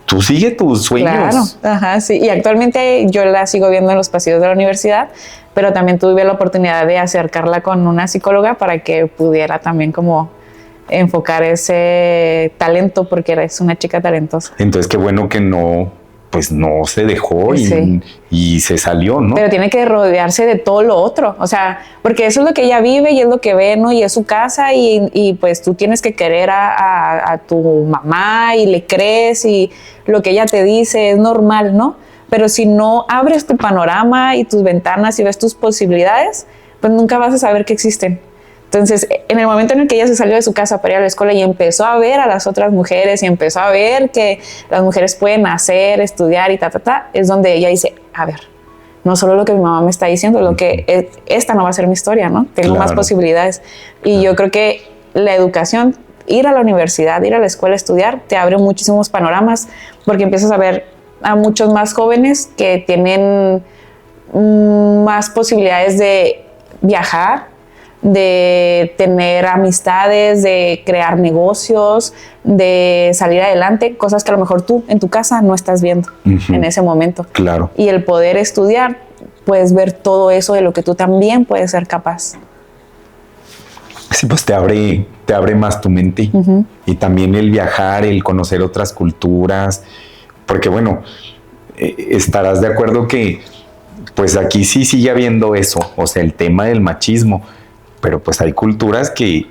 tú sigue tus sueños. Claro, sí. Y actualmente yo la sigo viendo en los pasillos de la universidad, pero también tuve la oportunidad de acercarla con una psicóloga para que pudiera también como enfocar ese talento, porque es una chica talentosa. Entonces, qué bueno que no se dejó y se salió, ¿no? Pero tiene que rodearse de todo lo otro, o sea, porque eso es lo que ella vive y es lo que ve, ¿no? Y es su casa y pues tú tienes que querer a tu mamá y le crees y lo que ella te dice es normal, ¿no? Pero si no abres tu panorama y tus ventanas y ves tus posibilidades, pues nunca vas a saber que existen. Entonces, en el momento en el que ella se salió de su casa para ir a la escuela y empezó a ver a las otras mujeres y empezó a ver que las mujeres pueden hacer, estudiar y es donde ella dice, a ver, no solo lo que mi mamá me está diciendo, lo que esta no va a ser mi historia, ¿no? Tengo más posibilidades. Y yo creo que la educación, ir a la universidad, ir a la escuela a estudiar, te abre muchísimos panoramas porque empiezas a ver a muchos más jóvenes que tienen más posibilidades de viajar, de tener amistades, de crear negocios, de salir adelante, cosas que a lo mejor tú en tu casa no estás viendo en ese momento. Claro. Y el poder estudiar, puedes ver todo eso de lo que tú también puedes ser capaz. Sí, pues te abre más tu mente. Y también el viajar, el conocer otras culturas, porque bueno, estarás de acuerdo que pues aquí sí sigue habiendo eso, o sea, el tema del machismo. Pero pues hay culturas que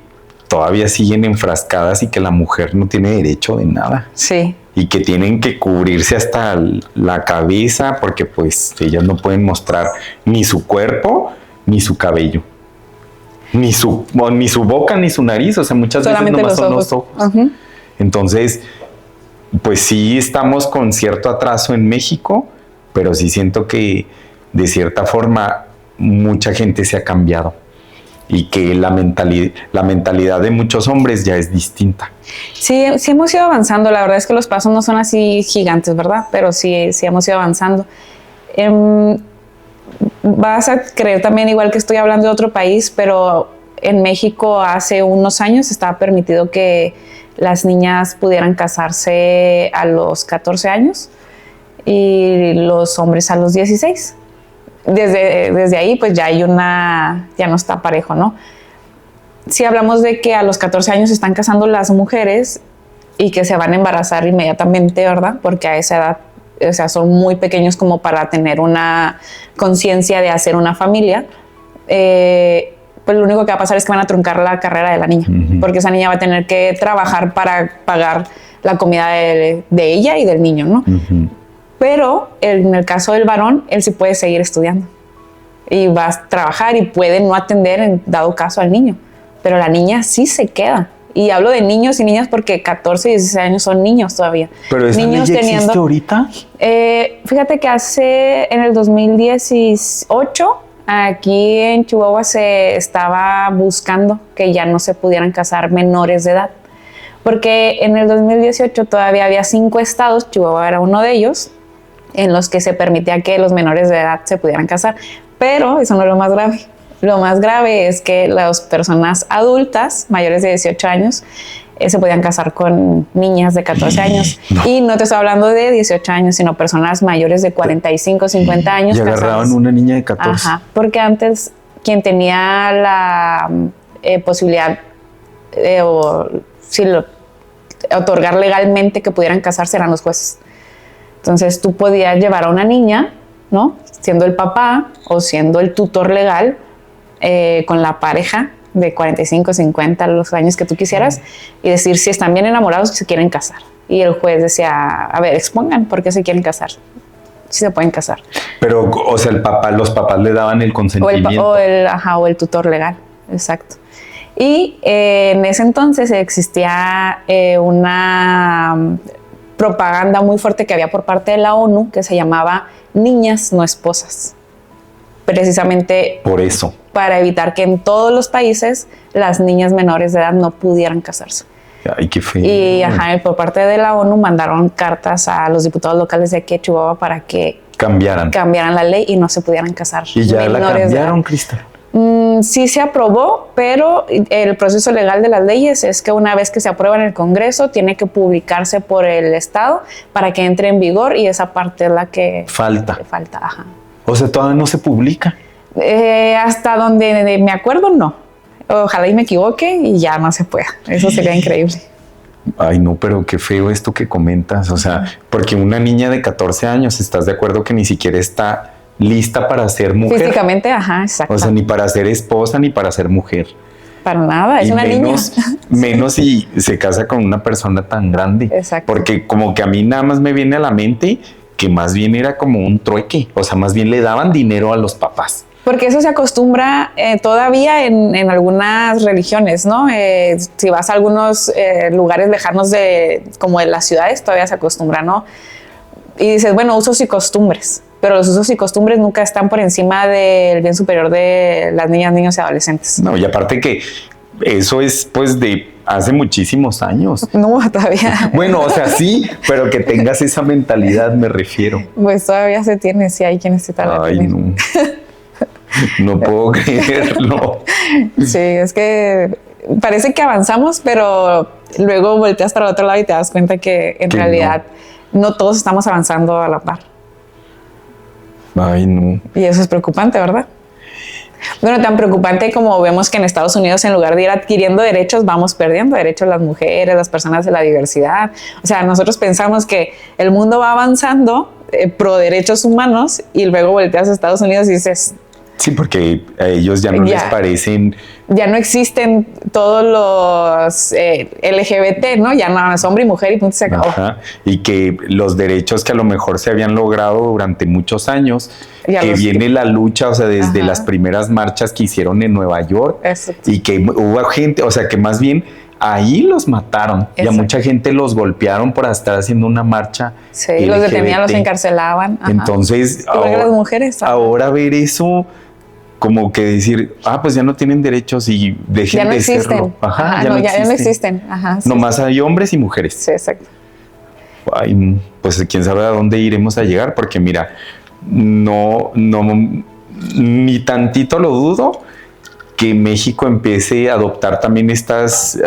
todavía siguen enfrascadas y que la mujer no tiene derecho de nada. Sí. Y que tienen que cubrirse hasta la cabeza porque pues ellas no pueden mostrar ni su cuerpo ni su cabello. Ni su boca ni su nariz. O sea, muchas solamente veces nomás son los ojos. Entonces, pues sí estamos con cierto atraso en México, pero sí siento que de cierta forma mucha gente se ha cambiado. Y que la mentalidad de muchos hombres ya es distinta. Sí hemos ido avanzando. La verdad es que los pasos no son así gigantes, ¿verdad? Pero sí hemos ido avanzando. Vas a creer también, igual que estoy hablando de otro país, pero en México hace unos años estaba permitido que las niñas pudieran casarse a los 14 años y los hombres a los 16. Desde ahí pues ya no está parejo, ¿no? Si hablamos de que a los 14 años se están casando las mujeres y que se van a embarazar inmediatamente, ¿verdad? Porque a esa edad, o sea, son muy pequeños como para tener una conciencia de hacer una familia, pues lo único que va a pasar es que van a truncar la carrera de la niña, porque esa niña va a tener que trabajar para pagar la comida de ella y del niño, ¿no? Pero en el caso del varón, él sí puede seguir estudiando y va a trabajar y puede no atender en dado caso al niño, pero la niña sí se queda. Y hablo de niños y niñas porque 14 y 16 años son niños todavía. ¿Pero esa niños ley ya existe ahorita? Fíjate que en el 2018 Aquí en Chihuahua se estaba buscando que ya no se pudieran casar menores de edad, porque en el 2018 todavía había 5 estados, Chihuahua era uno de ellos, en los que se permitía que los menores de edad se pudieran casar, pero eso no es lo más grave. Lo más grave es que las personas adultas mayores de 18 años se podían casar con niñas de 14 años. No. Y no te estoy hablando de 18 años, sino personas mayores de 45, 50 años. Y agarraban casadas. Una niña de 14. Ajá, porque antes quien tenía la posibilidad otorgar legalmente que pudieran casarse eran los jueces. Entonces tú podías llevar a una niña, ¿no? Siendo el papá o siendo el tutor legal con la pareja de 45, 50, los años que tú quisieras, y decir si están bien enamorados, si se quieren casar. Y el juez decía, a ver, expongan por qué se quieren casar. Si se pueden casar. Pero, o sea, los papás le daban el consentimiento. O el tutor legal, exacto. Y en ese entonces existía una propaganda muy fuerte que había por parte de la ONU que se llamaba Niñas no esposas. Precisamente por eso. Para evitar que en todos los países las niñas menores de edad no pudieran casarse. Ay, qué feo. Y por parte de la ONU mandaron cartas a los diputados locales de aquí de Chihuahua para que cambiaran la ley y no se pudieran casar. Y ya la cambiaron, Cristal. Sí se aprobó, pero el proceso legal de las leyes es que una vez que se aprueba en el Congreso tiene que publicarse por el Estado para que entre en vigor, y esa parte es la que falta. Ajá. O sea, todavía no se publica. Hasta donde me acuerdo, no. Ojalá y me equivoque y ya no se pueda. Eso sería increíble. Ay, no, pero qué feo esto que comentas. O sea, porque una niña de 14 años, ¿estás de acuerdo que ni siquiera está lista para ser mujer? Físicamente, ajá, exacto. O sea, ni para ser esposa ni para ser mujer. Para nada, es una niña. Menos si se casa con una persona tan grande. Exacto. Porque como que a mí nada más me viene a la mente que más bien era como un trueque. O sea, más bien le daban dinero a los papás. Porque eso se acostumbra todavía en algunas religiones, ¿no? Si vas a algunos lugares lejanos como de las ciudades, todavía se acostumbra, ¿no? Y dices, bueno, usos y costumbres. Pero los usos y costumbres nunca están por encima del bien superior de las niñas, niños y adolescentes. No, y aparte que eso es pues de hace muchísimos años. No, todavía. Bueno, o sea, sí, pero que tengas esa mentalidad, me refiero. Pues todavía se tiene, sí hay quienes se tardan. Ay, no. No puedo creerlo. Sí, es que parece que avanzamos, pero luego volteas para el otro lado y te das cuenta que en realidad no todos estamos avanzando a la par. Ay, no. Y eso es preocupante, ¿verdad? Bueno, tan preocupante como vemos que en Estados Unidos, en lugar de ir adquiriendo derechos, vamos perdiendo derechos las mujeres, las personas de la diversidad. O sea, nosotros pensamos que el mundo va avanzando pro derechos humanos y luego volteas a Estados Unidos y dices... Sí, porque a ellos ya no les parecen... Ya no existen todos los LGBT, ¿no? Ya no es hombre y mujer y punto, se acabó. Ajá. Y que los derechos que a lo mejor se habían logrado durante muchos años, que viene la lucha, o sea, desde las primeras marchas que hicieron en Nueva York. Exacto. Y que hubo gente, o sea, que más bien ahí los mataron. Exacto. Y a mucha gente los golpearon por estar haciendo una marcha. Sí, LGBT. Los detenían, los encarcelaban. Ajá. Entonces, las mujeres, ahora ver eso... Como que decir, pues ya no tienen derechos y dejen de serlo. Ajá, ya no existen. Ajá, sí, nomás hay hombres y mujeres. Sí, exacto. Ay, pues quién sabe a dónde iremos a llegar, porque mira, no, ni tantito lo dudo que México empiece a adoptar también estas,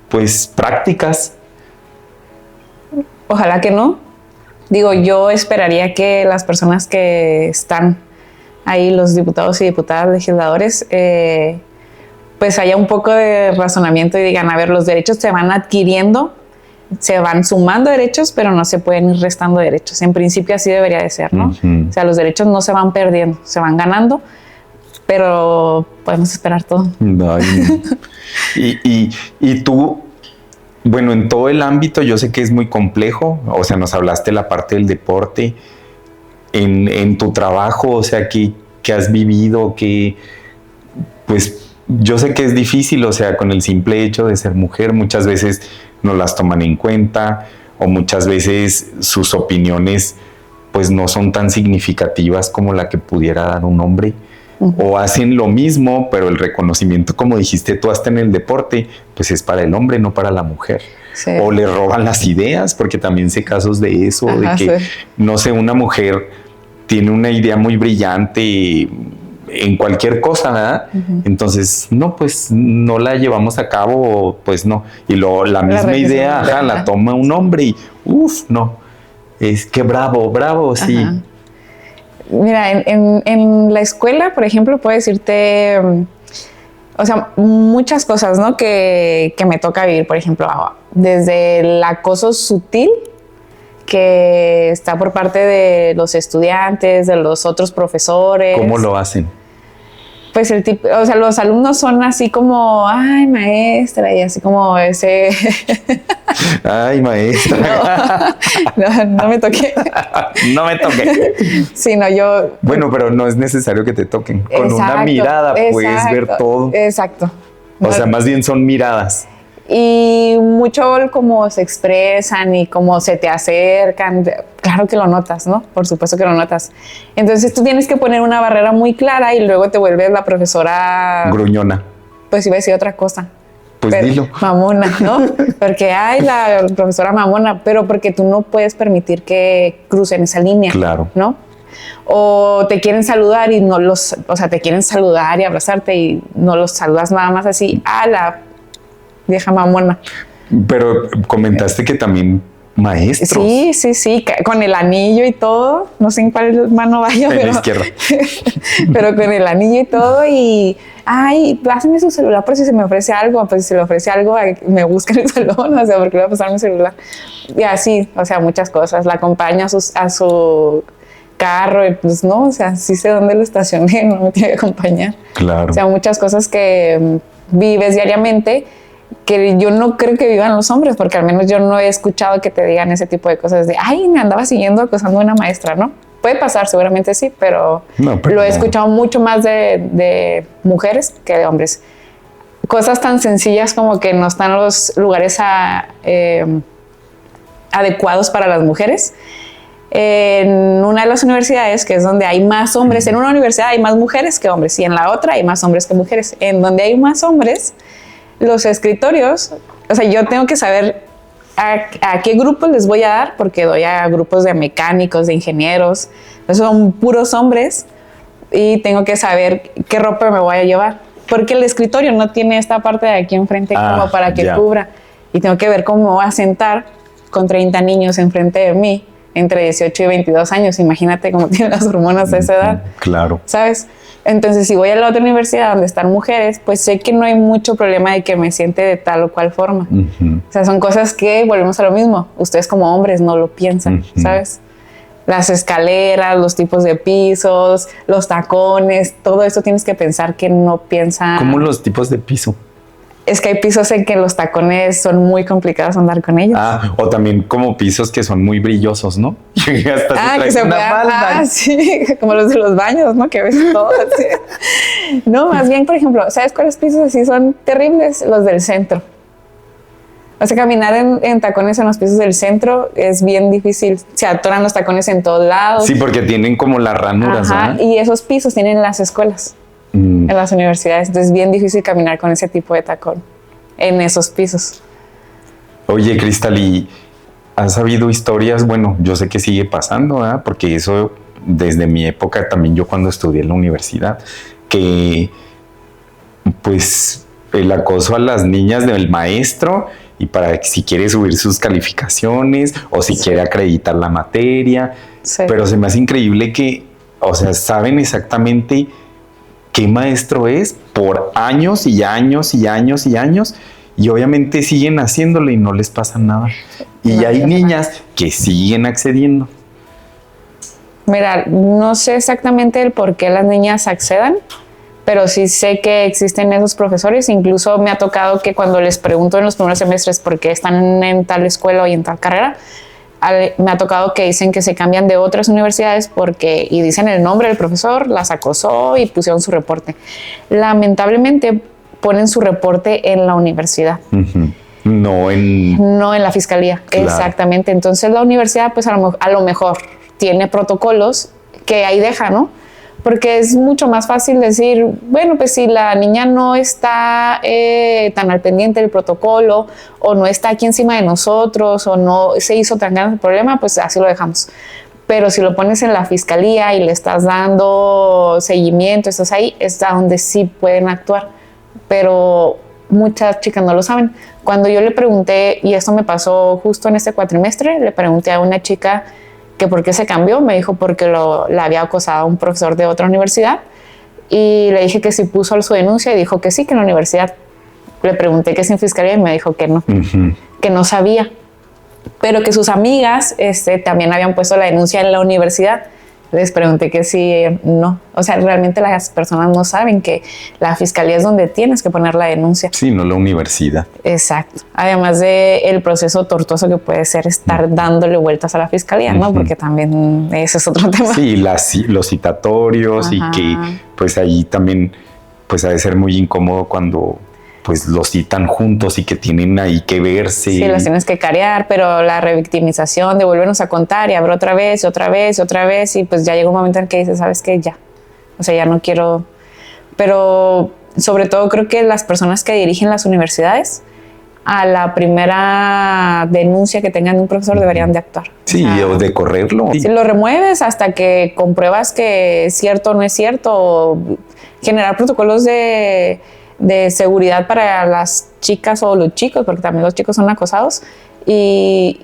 pues, prácticas. Ojalá que no. Digo, yo esperaría que las personas que están ahí, los diputados y diputadas, legisladores, pues haya un poco de razonamiento y digan, a ver, los derechos se van adquiriendo, se van sumando derechos, pero no se pueden ir restando derechos. En principio así debería de ser, ¿no? O sea, los derechos no se van perdiendo, se van ganando, pero podemos esperar todo. Ay, y tú, bueno, en todo el ámbito yo sé que es muy complejo, o sea, nos hablaste de la parte del deporte, en tu trabajo, o sea, que has vivido, que pues yo sé que es difícil, o sea, con el simple hecho de ser mujer, muchas veces no las toman en cuenta, o muchas veces sus opiniones pues no son tan significativas como la que pudiera dar un hombre. O hacen lo mismo, pero el reconocimiento, como dijiste tú, hasta en el deporte, pues es para el hombre, no para la mujer. Sí. O le roban las ideas, porque también sé casos de eso, Ajá, de que, sí. no sé, una mujer tiene una idea muy brillante en cualquier cosa, ¿verdad? Entonces, no, pues no la llevamos a cabo, pues no. Y la misma idea, ajá, la toma un hombre y, no. Es que bravo, sí. Ajá. Mira, en la escuela, por ejemplo, puedo decirte, o sea, muchas cosas, ¿no? Que me toca vivir, por ejemplo, desde el acoso sutil que está por parte de los estudiantes, de los otros profesores. ¿Cómo lo hacen? Pues o sea, los alumnos son así como, ay, maestra, y así como ese... Ay, maestra. No me toqué. No me toqué. Sí, no, yo... Bueno, pero no es necesario que te toquen. Con una mirada puedes ver todo. Exacto. O sea, más bien son miradas. Y mucho cómo se expresan y cómo se te acercan, claro que lo notas, ¿no? Por supuesto que lo notas. Entonces tú tienes que poner una barrera muy clara y luego te vuelves la profesora... Gruñona. Pues iba a decir otra cosa. Pues dilo. Mamona, ¿no? Porque hay la profesora mamona, pero porque tú no puedes permitir que crucen esa línea. Claro. ¿No? O te quieren saludar y no los... O sea, te quieren saludar y abrazarte y no los saludas nada más así. ¡Ah, la vieja mamona! Pero comentaste que también maestros. Sí, con el anillo y todo, no sé en cuál mano vaya, en la izquierda. Pero con el anillo y todo y, ay, pásame su celular por si se me ofrece algo, pues si se le ofrece algo, me busca en el salón, o sea, porque le voy a pasar mi celular. Y así, o sea, muchas cosas, la acompaña a su carro, y pues no, o sea, sí sé dónde lo estacioné, no me tiene que acompañar. Claro. O sea, muchas cosas que vives diariamente que yo no creo que vivan los hombres, porque al menos yo no he escuchado que te digan ese tipo de cosas de, ay, me andaba siguiendo acosando a una maestra, ¿no? Puede pasar, seguramente sí, pero lo he escuchado mucho más de mujeres que de hombres. Cosas tan sencillas como que no están los lugares adecuados para las mujeres. En una de las universidades, que es donde hay más hombres, en una universidad hay más mujeres que hombres y en la otra hay más hombres que mujeres. En donde hay más hombres, los escritorios, o sea, yo tengo que saber a qué grupos les voy a dar, porque doy a grupos de mecánicos, de ingenieros, son puros hombres y tengo que saber qué ropa me voy a llevar, porque el escritorio no tiene esta parte de aquí enfrente como para que cubra, y tengo que ver cómo me voy a sentar con 30 niños enfrente de mí, entre 18 y 22 años, imagínate cómo tienen las hormonas a esa edad. Claro. ¿Sabes? Entonces, si voy a la otra universidad donde están mujeres, pues sé que no hay mucho problema de que me siente de tal o cual forma. O sea, son cosas que volvemos a lo mismo. Ustedes como hombres no lo piensan, ¿sabes? Las escaleras, los tipos de pisos, los tacones, todo eso tienes que pensar que no piensan. ¿Cómo los tipos de piso? Es que hay pisos en que los tacones son muy complicados andar con ellos. O también como pisos que son muy brillosos, ¿no? Hasta que se vean, sí, como los de los baños, ¿no? Que ves todo así. No, más bien, por ejemplo, ¿sabes cuáles pisos así son terribles? Los del centro. O sea, caminar en tacones en los pisos del centro es bien difícil. Se atoran los tacones en todos lados. Sí, porque tienen como las ranuras, ¿no? Y esos pisos tienen las escuelas. En las universidades, entonces es bien difícil caminar con ese tipo de tacón en esos pisos. Oye, Cristal, ¿y has sabido historias? Bueno, yo sé que sigue pasando, ¿verdad? Porque eso desde mi época también, yo cuando estudié en la universidad, que pues el acoso a las niñas del maestro y para si quiere subir sus calificaciones o si quiere acreditar la materia, pero se me hace increíble que, o sea, saben exactamente qué maestro es por años y años y años y años y obviamente siguen haciéndolo y no les pasa nada. Y hay niñas que siguen accediendo. Mira, no sé exactamente el por qué las niñas accedan, pero sí sé que existen esos profesores. Incluso me ha tocado que cuando les pregunto en los primeros semestres por qué están en tal escuela y en tal carrera, me ha tocado que dicen que se cambian de otras universidades y dicen el nombre del profesor, las acosó y pusieron su reporte. Lamentablemente ponen su reporte en la universidad. No en la fiscalía. Claro. Exactamente. Entonces la universidad, pues a lo mejor tiene protocolos que ahí deja, ¿no? Porque es mucho más fácil decir, bueno, pues si la niña no está tan al pendiente del protocolo o no está aquí encima de nosotros o no se hizo tan grande el problema, pues así lo dejamos. Pero si lo pones en la fiscalía y le estás dando seguimiento, estás ahí, es donde sí pueden actuar. Pero muchas chicas no lo saben. Cuando yo le pregunté, y esto me pasó justo en este cuatrimestre, le pregunté a una chica que por qué se cambió, me dijo porque la había acosado un profesor de otra universidad, y le dije que si puso su denuncia y dijo que sí, que en la universidad. Le pregunté que sin fiscalía y me dijo que no, que no sabía, pero que sus amigas también habían puesto la denuncia en la universidad. Les pregunté que sí, no. O sea, realmente las personas no saben que la fiscalía es donde tienes que poner la denuncia. Sí, no la universidad. Exacto. Además del proceso tortuoso que puede ser estar dándole vueltas a la fiscalía, ¿no? Porque también ese es otro tema. Sí, los citatorios. Ajá. Y que pues ahí también pues ha de ser muy incómodo cuando pues los citan juntos y que tienen ahí que verse. Sí, los tienes que carear, pero la revictimización de volvernos a contar y habrá otra vez, y otra vez, y otra vez, y pues ya llega un momento en que dices, ¿sabes qué? Ya. O sea, ya no quiero. Pero sobre todo creo que las personas que dirigen las universidades, a la primera denuncia que tengan de un profesor deberían de actuar. Sí, o de correrlo. Si lo remueves hasta que compruebas que es cierto o no es cierto, o generar protocolos de seguridad para las chicas o los chicos, porque también los chicos son acosados, y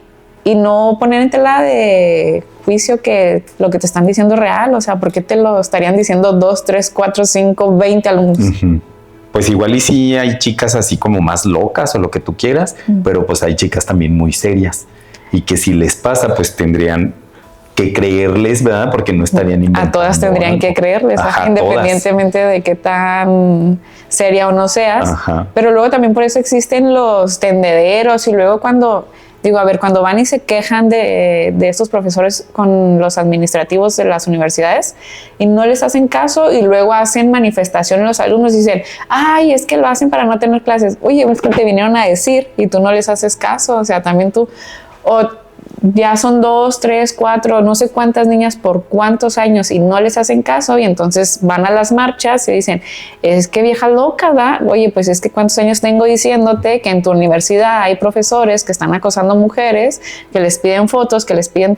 no poner en tela de juicio que lo que te están diciendo es real. O sea, ¿por qué te lo estarían diciendo 2, 3, 4, 5, 20 alumnos? Pues igual y sí hay chicas así como más locas o lo que tú quieras, pero pues hay chicas también muy serias y que si les pasa pues tendrían que creerles, ¿verdad? Porque no estarían inventando. A todas tendrían que creerles, ajá, independientemente de qué tan seria o no seas. Ajá. Pero luego también por eso existen los tendederos, y luego cuando van y se quejan de estos profesores con los administrativos de las universidades y no les hacen caso, y luego hacen manifestación en los alumnos y dicen, ay, es que lo hacen para no tener clases. Oye, es que te vinieron a decir y tú no les haces caso. O sea, también tú... ya son 2, 3, 4, no sé cuántas niñas por cuántos años y no les hacen caso, y entonces van a las marchas y dicen, es que vieja loca, ¿da? Oye, pues es que cuántos años tengo diciéndote que en tu universidad hay profesores que están acosando mujeres, que les piden fotos, que les piden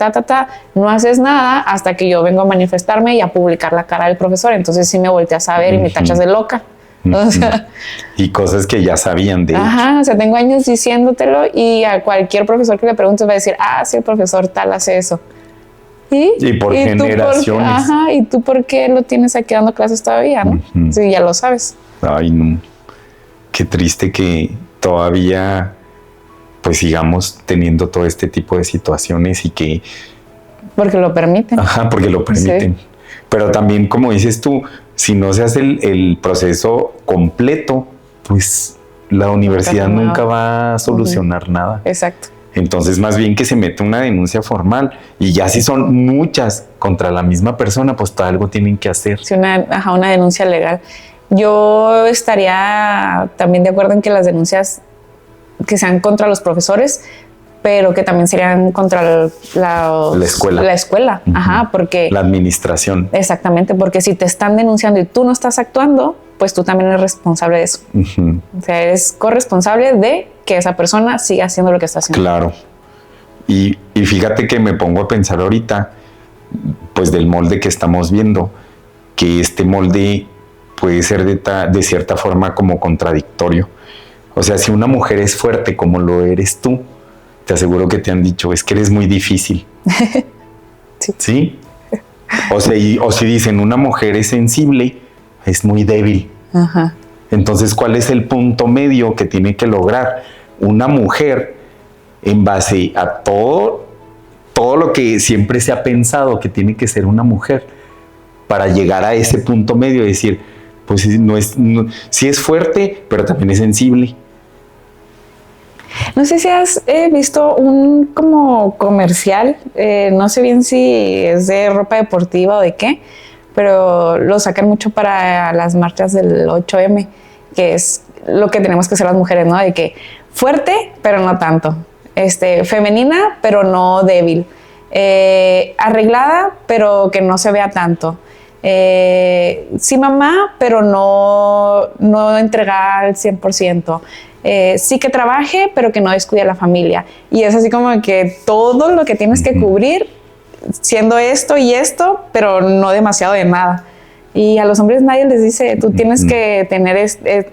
no haces nada hasta que yo vengo a manifestarme y a publicar la cara del profesor. Entonces sí me volteas a ver y me tachas de loca. O sea, y cosas que ya sabían de ajá, o sea, tengo años diciéndotelo, y a cualquier profesor que le preguntes va a decir, sí, el profesor tal hace eso. Y por generaciones. Ajá, ¿y tú por qué lo tienes aquí dando clases todavía, no? Sí, ya lo sabes. Ay, no. Qué triste que todavía pues sigamos teniendo todo este tipo de situaciones y que... Porque lo permiten. Ajá, porque lo permiten. Sí. Pero también, como dices tú, si no se hace el proceso completo, pues la universidad nunca va a solucionar nada. Exacto. Entonces, más bien que se mete una denuncia formal, y ya si son muchas contra la misma persona, pues algo tienen que hacer. Sí, una denuncia legal. Yo estaría también de acuerdo en que las denuncias que sean contra los profesores, pero que también serían contra la escuela. La escuela, ajá, porque... La administración. Exactamente, porque si te están denunciando y tú no estás actuando, pues tú también eres responsable de eso. O sea, eres corresponsable de que esa persona siga haciendo lo que está haciendo. Claro. Y fíjate que me pongo a pensar ahorita, pues del molde que estamos viendo, que este molde puede ser de cierta forma como contradictorio. O sea, si una mujer es fuerte como lo eres tú, te aseguro que te han dicho, es que eres muy difícil. Sí. ¿Sí? O sea, o si dicen, una mujer es sensible, es muy débil. Ajá. Entonces, ¿cuál es el punto medio que tiene que lograr una mujer en base a todo lo que siempre se ha pensado que tiene que ser una mujer, para llegar a ese punto medio y decir, pues sí es fuerte, pero también es sensible? No sé si has visto un como comercial, no sé bien si es de ropa deportiva o de qué, pero lo sacan mucho para las marchas del 8M, que es lo que tenemos que hacer las mujeres, ¿no? De que fuerte, pero no tanto. Femenina, pero no débil. Arreglada, pero que no se vea tanto. Sí mamá, pero no entregada al 100%. Sí que trabaje, pero que no descuide a la familia. Y es así como que todo lo que tienes que cubrir, siendo esto y esto, pero no demasiado de nada. Y a los hombres nadie les dice, tú tienes que tener,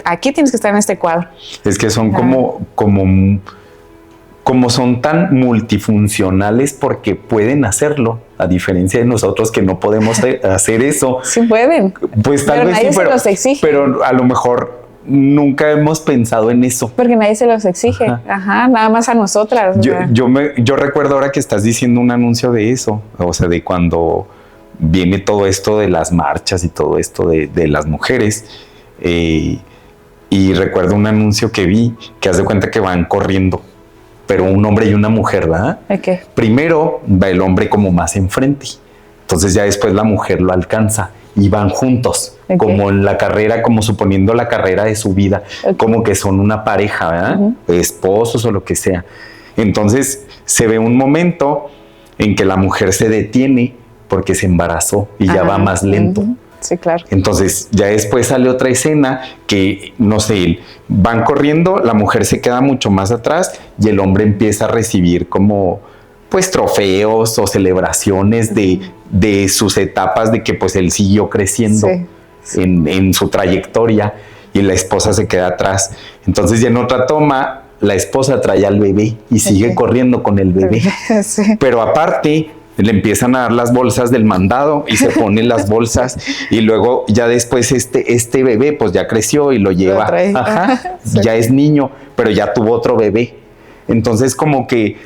aquí tienes que estar en este cuadro. Es que son como son tan multifuncionales porque pueden hacerlo, a diferencia de nosotros que no podemos hacer eso. Sí pueden. Pues tal vez nadie sí, se los exige. pero a lo mejor nunca hemos pensado en eso. Porque nadie se los exige. Ajá, nada más a nosotras. Yo recuerdo ahora que estás diciendo un anuncio de eso, o sea, de cuando viene todo esto de las marchas y todo esto de las mujeres. Y recuerdo un anuncio que vi que haz de cuenta que van corriendo, pero un hombre y una mujer, ¿verdad? Okay. Primero va el hombre como más enfrente, entonces ya después la mujer lo alcanza y van juntos, como en la carrera, como suponiendo la carrera de su vida, como que son una pareja, ¿verdad? Esposos o lo que sea. Entonces se ve un momento en que la mujer se detiene porque se embarazó y ya va más lento. Sí, claro. Entonces ya después sale otra escena que, no sé, van corriendo, la mujer se queda mucho más atrás y el hombre empieza a recibir como pues trofeos o celebraciones de sus etapas, de que pues él siguió creciendo en su trayectoria, y la esposa se queda atrás. Entonces ya en otra toma la esposa trae al bebé y sigue corriendo con el bebé. Pero aparte le empiezan a dar las bolsas del mandado y se ponen las bolsas, y luego ya después este bebé pues ya creció y lo lleva, ya es niño, pero ya tuvo otro bebé. Entonces como que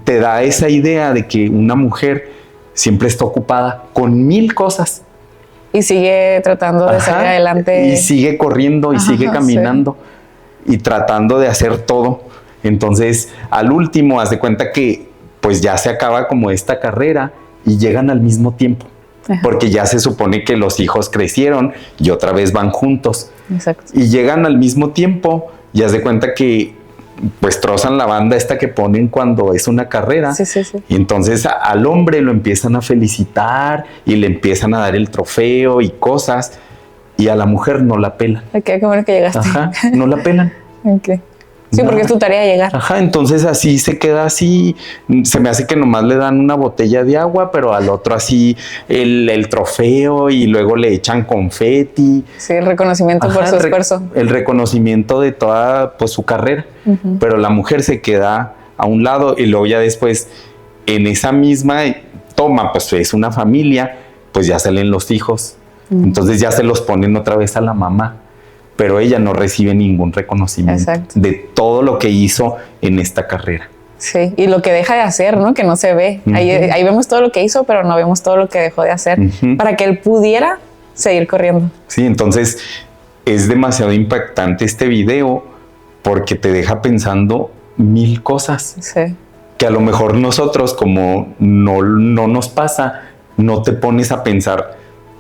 te da esa idea de que una mujer siempre está ocupada con 1000 cosas. Y sigue tratando de salir adelante. Y sigue corriendo y sigue caminando y tratando de hacer todo. Entonces al último haz de cuenta que pues ya se acaba como esta carrera y llegan al mismo tiempo, porque ya se supone que los hijos crecieron y otra vez van juntos. Exacto. Y llegan al mismo tiempo y haz de cuenta que pues trozan la banda esta que ponen cuando es una carrera. Y entonces al hombre lo empiezan a felicitar y le empiezan a dar el trofeo y cosas, y a la mujer no la pelan. Qué bueno que llegaste. No la pelan. Sí, porque es tu tarea llegar. Entonces así se queda así. Se me hace que nomás le dan una botella de agua, pero al otro así el trofeo, y luego le echan confeti. Sí, el reconocimiento por su esfuerzo. El reconocimiento de toda pues su carrera. Pero la mujer se queda a un lado, y luego ya después en esa misma toma, pues es una familia, pues ya salen los hijos. Entonces ya se los ponen otra vez a la mamá, pero ella no recibe ningún reconocimiento de todo lo que hizo en esta carrera. Sí, y lo que deja de hacer, ¿no? Que no se ve. Ahí vemos todo lo que hizo, pero no vemos todo lo que dejó de hacer para que él pudiera seguir corriendo. Sí, entonces es demasiado impactante este video porque te deja pensando 1000 cosas. Que a lo mejor nosotros, como no nos pasa, no te pones a pensar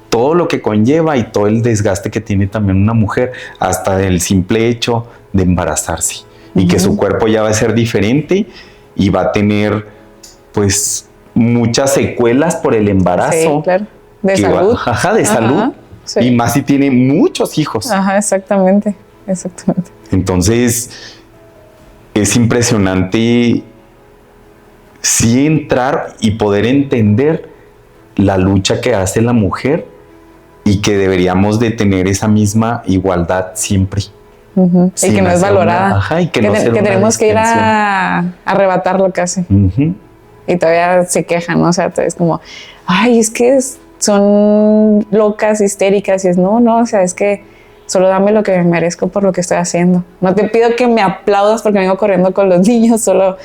todo lo que conlleva y todo el desgaste que tiene también una mujer, hasta el simple hecho de embarazarse, y que su cuerpo ya va a ser diferente y va a tener pues muchas secuelas por el embarazo. Sí, claro. De salud. De salud. Sí. Y más si tiene muchos hijos. Exactamente. Entonces es impresionante sí entrar y poder entender la lucha que hace la mujer, y que deberíamos de tener esa misma igualdad siempre. Y que no es valorada. Y que tenemos que ir a arrebatarlo casi. Y todavía se quejan, ¿no? O sea, es como, ay, es que son locas, histéricas. Y es, no, o sea, es que solo dame lo que me merezco por lo que estoy haciendo. No te pido que me aplaudas porque vengo corriendo con los niños, solo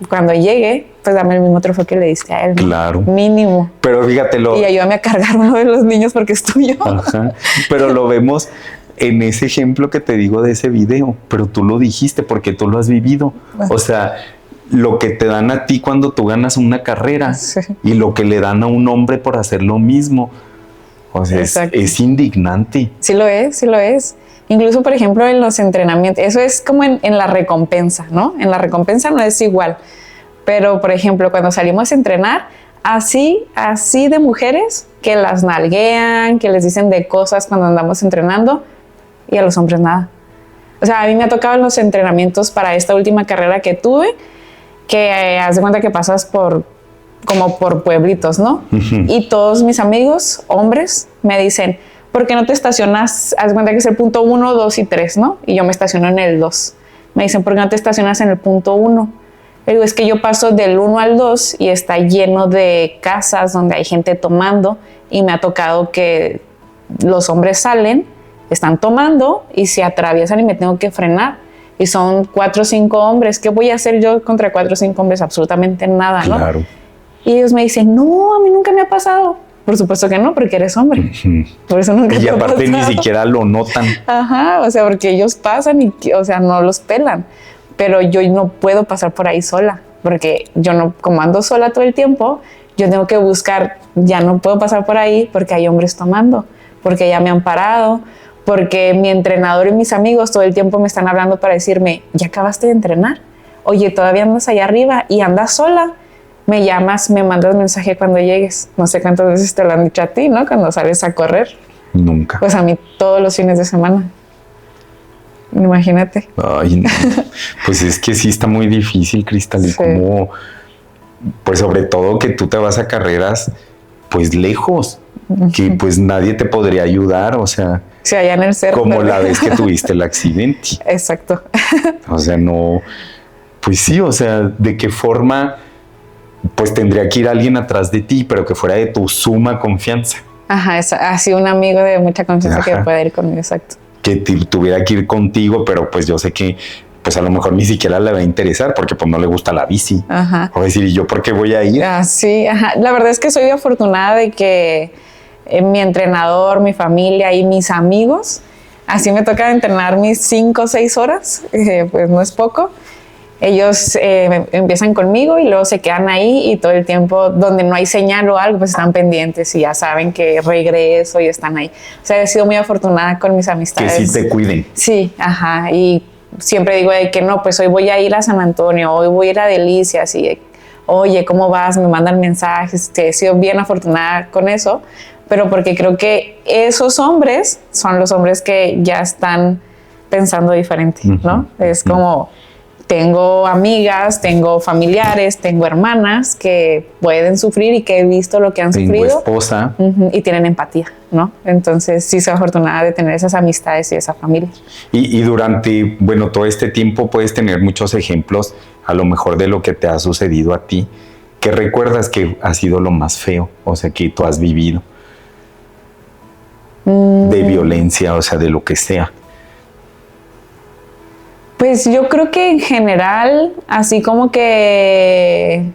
cuando llegue, pues dame el mismo trofeo que le diste a él. Claro. Mínimo. Pero fíjatelo. Y ayúdame a cargar uno de los niños porque es tuyo. Pero lo vemos en ese ejemplo que te digo de ese video. Pero tú lo dijiste porque tú lo has vivido. O sea, lo que te dan a ti cuando tú ganas una carrera y lo que le dan a un hombre por hacer lo mismo. O sea, es indignante. Sí lo es. Incluso, por ejemplo, en los entrenamientos, eso es como en la recompensa, ¿no? En la recompensa no es igual, Pero, por ejemplo, cuando salimos a entrenar, así de mujeres que las nalguean, que les dicen de cosas cuando andamos entrenando, y a los hombres nada. O sea, a mí me ha tocado en los entrenamientos para esta última carrera que tuve, que haz de cuenta que pasas como por pueblitos, ¿no? Uh-huh. Y todos mis amigos, hombres, me dicen, ¿por qué no te estacionas? Haz de cuenta que es el punto 1, 2 y 3, ¿no? Y yo me estaciono en el 2. Me dicen, ¿por qué no te estacionas en el punto 1? Le digo, es que yo paso del 1 al 2 y está lleno de casas donde hay gente tomando, y me ha tocado que los hombres salen, están tomando y se atraviesan y me tengo que frenar. Y son 4 o 5 hombres. ¿Qué voy a hacer yo contra 4 o 5 hombres? Absolutamente nada, ¿no? Claro. Y ellos me dicen, no, a mí nunca me ha pasado. Por supuesto que no, porque eres hombre. Uh-huh. Por eso nunca y aparte ni siquiera lo notan. Ajá, o sea, porque ellos pasan y, o sea, no los pelan. Pero yo no puedo pasar por ahí sola, porque yo no, como ando sola todo el tiempo, yo tengo que buscar, ya no puedo pasar por ahí porque hay hombres tomando, porque ya me han parado, porque mi entrenador y mis amigos todo el tiempo me están hablando para decirme, ¿ya acabaste de entrenar? Oye, todavía andas allá arriba y andas sola. Me llamas, me mandas mensaje cuando llegues. No sé cuántas veces te lo han dicho a ti, ¿no? Cuando sales a correr. Nunca. Pues a mí todos los fines de semana. Imagínate. Ay, no. Pues es que sí está muy difícil, Cristal. Y como, pues sobre todo que tú te vas a carreras, pues lejos, que pues nadie te podría ayudar, o sea. Sí, allá en el cerro. Como la vez que tuviste el accidente. Exacto. O sea, no, pues sí, o sea, ¿de qué forma? Pues tendría que ir alguien atrás de ti, pero que fuera de tu suma confianza. Ajá, así un amigo de mucha confianza. Ajá. Que pueda ir conmigo, exacto. Que tuviera que ir contigo, pero pues yo sé que pues a lo mejor ni siquiera le va a interesar porque pues no le gusta la bici. Ajá. O decir, ¿y yo por qué voy a ir? Sí, ajá. La verdad es que soy afortunada de que mi entrenador, mi familia y mis amigos, así me toca entrenar mis 5 o 6 horas, pues no es poco. Ellos empiezan conmigo y luego se quedan ahí, y todo el tiempo donde no hay señal o algo, pues están pendientes y ya saben que regreso y están ahí. O sea, he sido muy afortunada con mis amistades. Que sí te cuiden. Sí, ajá. Y siempre digo de que no, pues hoy voy a ir a San Antonio, hoy voy a ir a Delicias, y oye, ¿cómo vas? Me mandan mensajes. He sido bien afortunada con eso, pero porque creo que esos hombres son los hombres que ya están pensando diferente, ¿no? Uh-huh. Es como... Tengo amigas, tengo familiares, tengo hermanas que pueden sufrir y que he visto lo que han sufrido. Tengo esposa. Y tienen empatía, ¿no? Entonces sí soy afortunada de tener esas amistades y esa familia. Y durante, bueno, todo este tiempo puedes tener muchos ejemplos, a lo mejor de lo que te ha sucedido a ti. ¿Qué recuerdas que ha sido lo más feo? O sea, que tú has vivido. De violencia, o sea, de lo que sea. Pues yo creo que en general, así como que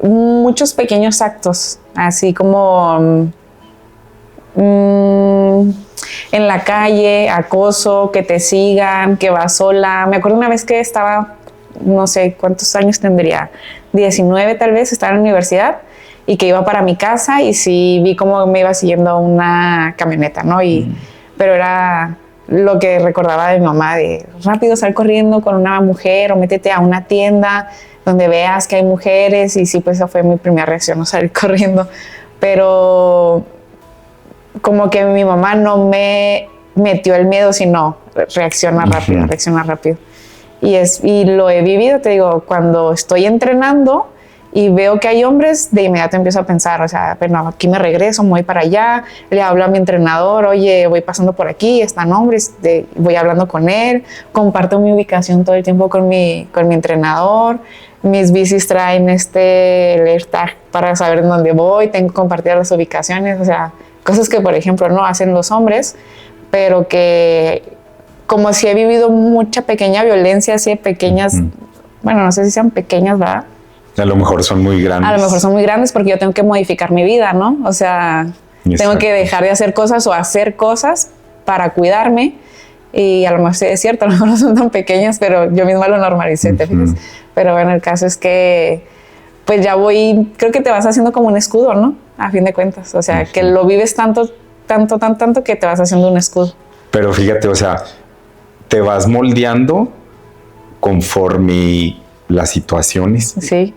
muchos pequeños actos, así como en la calle, acoso, que te sigan, que vas sola. Me acuerdo una vez que estaba, no sé cuántos años tendría, 19 tal vez, estaba en la universidad, y que iba para mi casa y sí vi cómo me iba siguiendo una camioneta, ¿no? Pero era... lo que recordaba de mi mamá, de rápido sal corriendo con una mujer o métete a una tienda donde veas que hay mujeres, y sí, pues esa fue mi primera reacción, no salir corriendo. Pero como que mi mamá no me metió el miedo, sino reacciona rápido, reacciona rápido. Y lo he vivido, te digo, cuando estoy entrenando y veo que hay hombres, de inmediato empiezo a pensar, o sea, bueno, aquí me regreso, me voy para allá, le hablo a mi entrenador, oye, voy pasando por aquí, están hombres, voy hablando con él, comparto mi ubicación todo el tiempo con mi entrenador, mis bicis traen el AirTag para saber dónde voy, tengo que compartir las ubicaciones, o sea, cosas que, por ejemplo, no hacen los hombres, pero que como si he vivido mucha pequeña violencia, así de pequeñas, bueno, no sé si sean pequeñas, ¿verdad? A lo mejor son muy grandes. A lo mejor son muy grandes porque yo tengo que modificar mi vida, ¿no? O sea, tengo que dejar de hacer cosas o hacer cosas para cuidarme. Y a lo mejor sí es cierto, a lo mejor no son tan pequeñas, pero yo misma lo normalicé, ¿te fijas? Pero bueno, el caso es que pues ya voy, creo que te vas haciendo como un escudo, ¿no? A fin de cuentas. O sea, que lo vives tanto que te vas haciendo un escudo. Pero fíjate, o sea, te vas moldeando conforme las situaciones. Sí.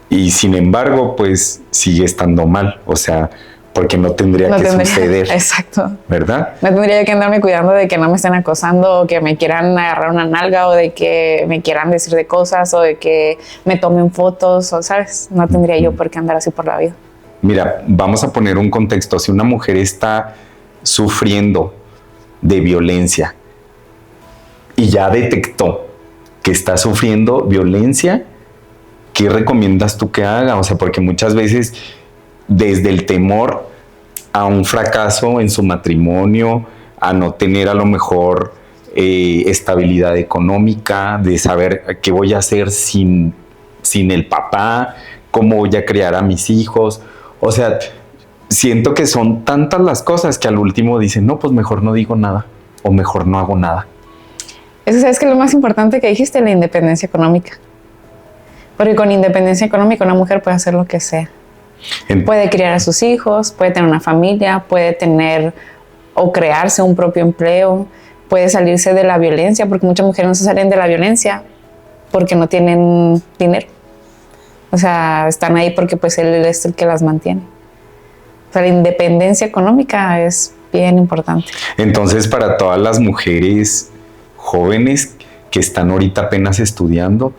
Y sin embargo, pues sigue estando mal, o sea, porque no tendría que suceder. Exacto. ¿Verdad? No tendría que andarme cuidando de que no me estén acosando, o que me quieran agarrar una nalga, o de que me quieran decir de cosas, o de que me tomen fotos, o ¿sabes? No tendría yo por qué andar así por la vida. Mira, vamos a poner un contexto. Si una mujer está sufriendo de violencia y ya detectó que está sufriendo violencia, ¿qué recomiendas tú que haga? O sea, porque muchas veces desde el temor a un fracaso en su matrimonio, a no tener a lo mejor estabilidad económica, de saber qué voy a hacer sin el papá, cómo voy a criar a mis hijos. O sea, siento que son tantas las cosas que al último dicen, no, pues mejor no digo nada o mejor no hago nada. Eso, ¿sabes qué es lo más importante que dijiste? La independencia económica. Porque con independencia económica una mujer puede hacer lo que sea. Puede criar a sus hijos, puede tener una familia, puede tener o crearse un propio empleo, puede salirse de la violencia, porque muchas mujeres no se salen de la violencia porque no tienen dinero. O sea, están ahí porque pues él es el que las mantiene. O sea, la independencia económica es bien importante. Entonces, para todas las mujeres jóvenes que están ahorita apenas estudiando,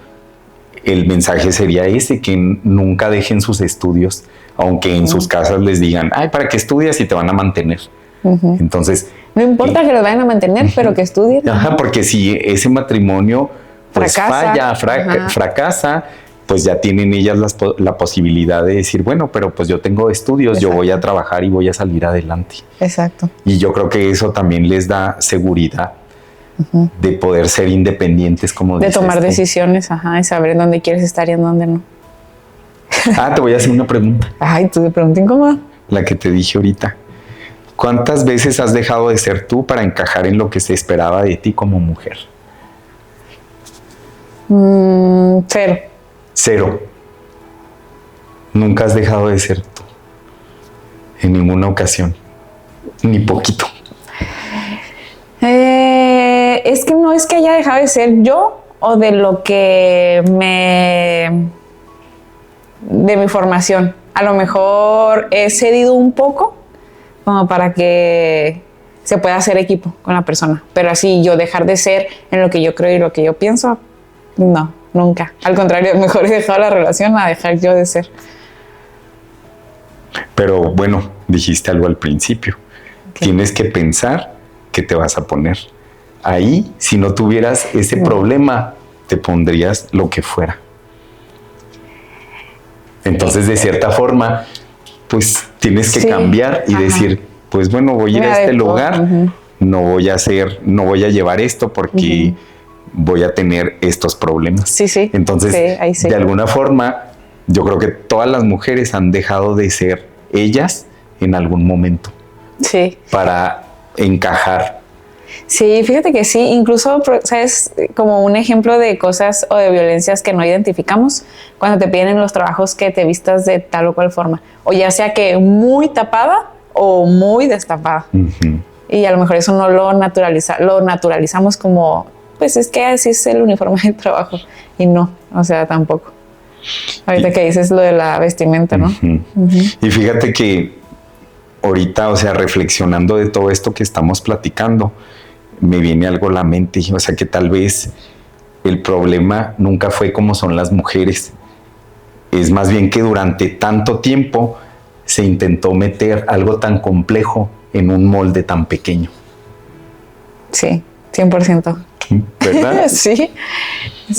el mensaje sería ese, que nunca dejen sus estudios, aunque en sus casas les digan, ay, ¿para qué estudias y te van a mantener? Entonces... No importa que los vayan a mantener, pero que estudien. Ajá, porque si ese matrimonio pues fracasa, pues ya tienen ellas la posibilidad de decir, bueno, pero pues yo tengo estudios, yo voy a trabajar y voy a salir adelante. Exacto. Y yo creo que eso también les da seguridad de poder ser independientes, como de tomar decisiones, y saber en dónde quieres estar y en dónde no. Te voy a hacer una pregunta. Ay, tú me pregunta incómoda. La que te dije ahorita. ¿Cuántas veces has dejado de ser tú para encajar en lo que se esperaba de ti como mujer? 0. 0. Nunca has dejado de ser tú. En ninguna ocasión. Ni poquito. Es que no es que haya dejado de ser yo o de lo que de mi formación. A lo mejor he cedido un poco como para que se pueda hacer equipo con la persona. Pero así yo dejar de ser en lo que yo creo y lo que yo pienso, no, nunca. Al contrario, mejor he dejado la relación a dejar yo de ser. Pero bueno, dijiste algo al principio. Tienes que pensar que te vas a poner. Ahí, si no tuvieras ese problema, te pondrías lo que fuera. Entonces, de cierta forma, pues tienes que cambiar y decir, pues bueno, voy a ir a este lugar, no voy a llevar esto porque voy a tener estos problemas. Sí. Entonces, de alguna forma, yo creo que todas las mujeres han dejado de ser ellas en algún momento. Sí. Para encajar. Sí, fíjate que sí, incluso, ¿sabes? Como un ejemplo de cosas o de violencias que no identificamos, cuando te piden en los trabajos que te vistas de tal o cual forma, o ya sea que muy tapada o muy destapada. Y a lo mejor eso no lo naturalizamos como, pues es que así es el uniforme del trabajo, y no, o sea, tampoco. Ahorita que dices lo de la vestimenta, ¿no? Y fíjate que ahorita, o sea, reflexionando de todo esto que estamos platicando, me viene algo a la mente, o sea, que tal vez el problema nunca fue como son las mujeres. Es más bien que durante tanto tiempo se intentó meter algo tan complejo en un molde tan pequeño. Sí, 100%. ¿Verdad? Sí,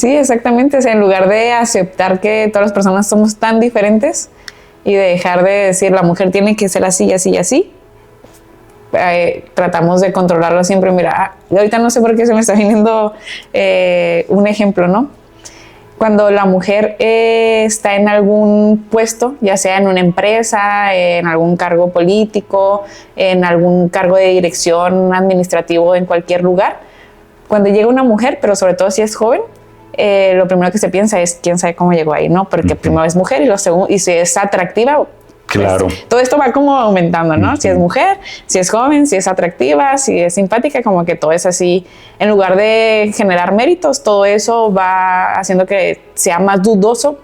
exactamente. O sea, en lugar de aceptar que todas las personas somos tan diferentes y de dejar de decir la mujer tiene que ser así, así y así, tratamos de controlarlo siempre. Mira, ahorita no sé por qué se me está viniendo un ejemplo, ¿no? Cuando la mujer está en algún puesto, ya sea en una empresa, en algún cargo político, en algún cargo de dirección administrativo en cualquier lugar, cuando llega una mujer, pero sobre todo si es joven, lo primero que se piensa es quién sabe cómo llegó ahí, ¿no? Porque primero es mujer y lo segundo, y si es atractiva, claro. Pues, todo esto va como aumentando, ¿no? Si es mujer, si es joven, si es atractiva, si es simpática, como que todo es así. En lugar de generar méritos, todo eso va haciendo que sea más dudoso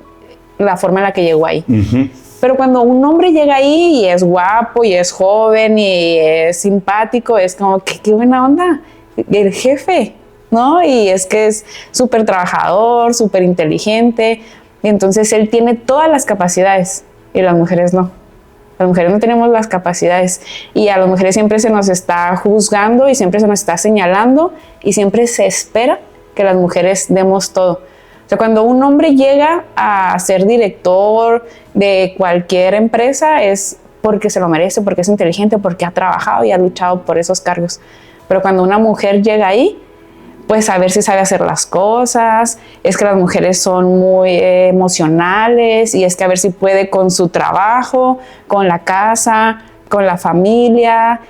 la forma en la que llegó ahí. Ujú. Pero cuando un hombre llega ahí y es guapo y es joven y es simpático, es como que qué buena onda, el jefe, ¿no? Y es que es súper trabajador, súper inteligente, y entonces él tiene todas las capacidades y las mujeres no. Las mujeres no tenemos las capacidades y a las mujeres siempre se nos está juzgando y siempre se nos está señalando y siempre se espera que las mujeres demos todo. O sea, cuando un hombre llega a ser director de cualquier empresa es porque se lo merece, porque es inteligente, porque ha trabajado y ha luchado por esos cargos. Pero cuando una mujer llega ahí, pues a ver si sabe hacer las cosas, es que las mujeres son muy emocionales y es que a ver si puede con su trabajo, con la casa, con la familia.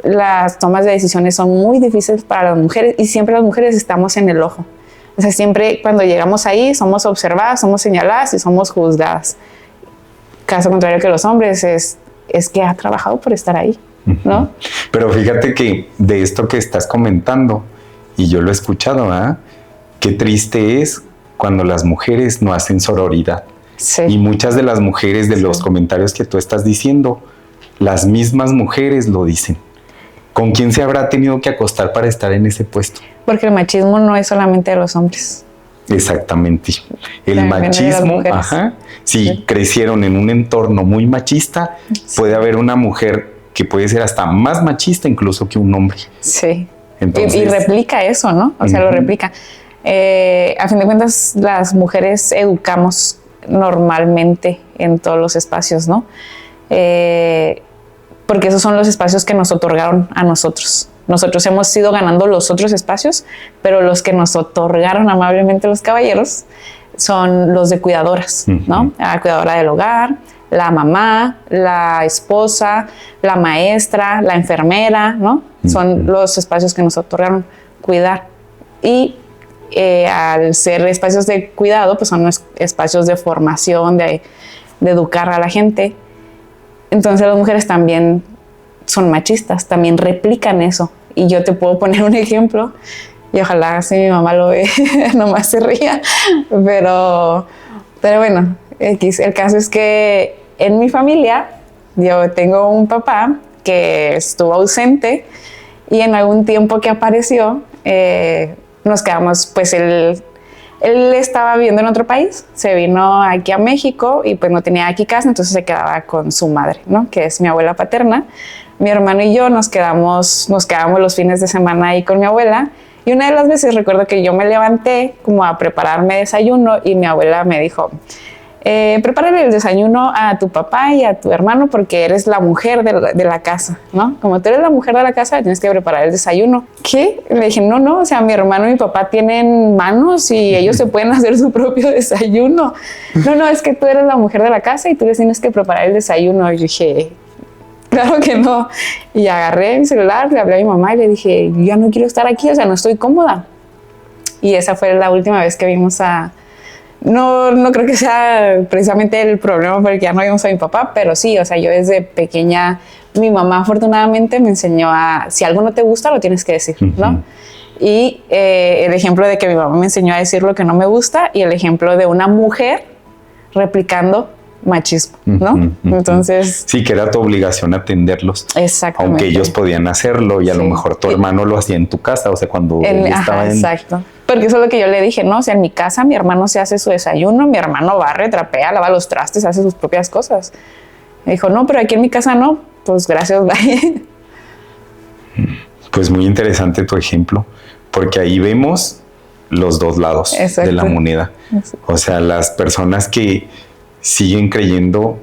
Las tomas de decisiones son muy difíciles para las mujeres y siempre las mujeres estamos en el ojo. O sea, siempre cuando llegamos ahí somos observadas, somos señaladas y somos juzgadas. Caso contrario que los hombres es que ha trabajado por estar ahí, ¿no? Pero fíjate que de esto que estás comentando, y yo lo he escuchado, ¿ah? Qué triste es cuando las mujeres no hacen sororidad. Sí. Y muchas de las mujeres de los comentarios que tú estás diciendo, las mismas mujeres lo dicen. ¿Con quién se habrá tenido que acostar para estar en ese puesto? Porque el machismo no es solamente de los hombres. Exactamente. El También machismo, de las mujeres. si Sí. crecieron en un entorno muy machista, puede haber una mujer que puede ser hasta más machista incluso que un hombre. Sí. Entonces, y replica eso, ¿no? O sea, lo replica. A fin de cuentas, las mujeres educamos normalmente en todos los espacios, ¿no? Porque esos son los espacios que nos otorgaron a nosotros. Nosotros hemos ido ganando los otros espacios, pero los que nos otorgaron amablemente los caballeros son los de cuidadoras, ¿no? La cuidadora del hogar, la mamá, la esposa, la maestra, la enfermera, ¿no? Son los espacios que nos otorgaron cuidar. Y al ser espacios de cuidado, pues son espacios de formación, de educar a la gente. Entonces las mujeres también son machistas, también replican eso. Y yo te puedo poner un ejemplo, y ojalá si mi mamá lo ve, nomás se ría. Pero bueno, el caso es que en mi familia yo tengo un papá que estuvo ausente y en algún tiempo que apareció nos quedamos, pues él estaba viviendo en otro país, se vino aquí a México y pues no tenía aquí casa, entonces se quedaba con su madre, ¿no? Que es mi abuela paterna. Mi hermano y yo nos quedamos los fines de semana ahí con mi abuela. Y una de las veces recuerdo que yo me levanté como a prepararme desayuno y mi abuela me dijo, prepárale el desayuno a tu papá y a tu hermano porque eres la mujer de la casa, ¿no? Como tú eres la mujer de la casa, tienes que preparar el desayuno. ¿Qué? Le dije, no, o sea, mi hermano y mi papá tienen manos y ellos se pueden hacer su propio desayuno. No, es que tú eres la mujer de la casa y tú les tienes que preparar el desayuno. Y yo dije, claro que no. Y agarré mi celular, le hablé a mi mamá y le dije, yo ya no quiero estar aquí, o sea, no estoy cómoda. Y esa fue la última vez que vimos a... No creo que sea precisamente el problema porque ya no vimos a mi papá, pero sí, o sea, yo desde pequeña, mi mamá afortunadamente me enseñó a, si algo no te gusta, lo tienes que decir, ¿no? Y el ejemplo de que mi mamá me enseñó a decir lo que no me gusta y el ejemplo de una mujer replicando machismo, ¿no? Entonces... Sí, que era tu obligación atenderlos. Exactamente. Aunque ellos podían hacerlo y a lo mejor tu hermano lo hacía en tu casa, o sea, cuando él estaba en... Exacto. Porque eso es lo que yo le dije, ¿no? O sea, en mi casa mi hermano se hace su desayuno, mi hermano barre, trapea, lava los trastes, hace sus propias cosas. Me dijo, no, pero aquí en mi casa no. Pues gracias, bye. Pues muy interesante tu ejemplo, porque ahí vemos los dos lados de la moneda. O sea, las personas que siguen creyendo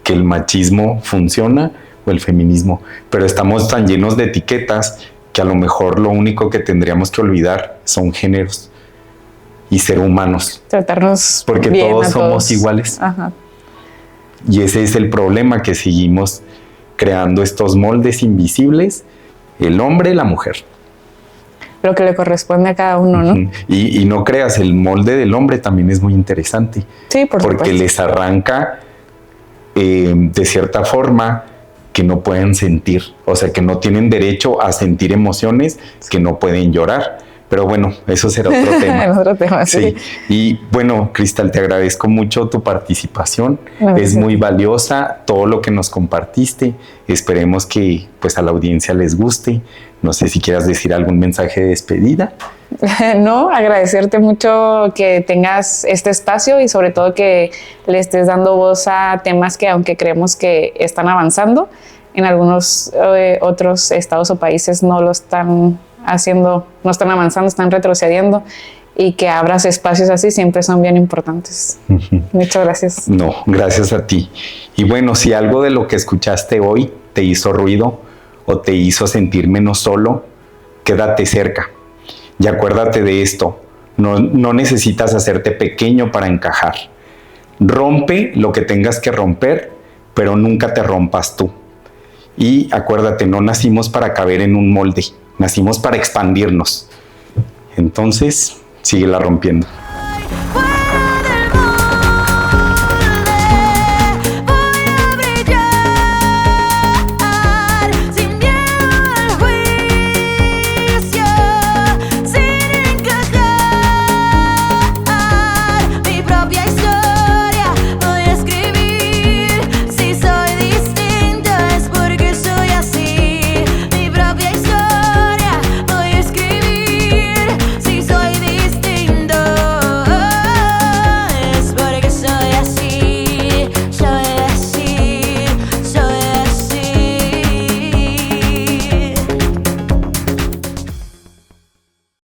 que el machismo funciona o el feminismo, pero estamos tan llenos de etiquetas que a lo mejor lo único que tendríamos que olvidar son géneros y ser humanos. Tratarnos porque bien todos somos iguales. Ajá. Y ese es el problema, que seguimos creando estos moldes invisibles, el hombre, la mujer. Lo que le corresponde a cada uno, ¿no? Y no creas, el molde del hombre también es muy interesante. Sí, por supuesto. Porque les arranca de cierta forma que no pueden sentir, o sea, que no tienen derecho a sentir emociones, que no pueden llorar, Pero bueno, eso será otro tema. Es otro tema, sí. Y bueno, Cristal, te agradezco mucho tu participación. Gracias. Es muy valiosa todo lo que nos compartiste. Esperemos que pues a la audiencia les guste. No sé si quieras decir algún mensaje de despedida. No, agradecerte mucho que tengas este espacio y sobre todo que le estés dando voz a temas que aunque creemos que están avanzando, en algunos otros estados o países no lo están haciendo, no están avanzando, están retrocediendo, y que abras espacios así siempre son bien importantes. Muchas gracias. No, gracias a ti. Y bueno, si algo de lo que escuchaste hoy te hizo ruido o te hizo sentir menos solo, quédate cerca. Y acuérdate de esto, no necesitas hacerte pequeño para encajar. Rompe lo que tengas que romper, pero nunca te rompas tú. Y acuérdate, no nacimos para caber en un molde, nacimos para expandirnos. Entonces, síguela rompiendo.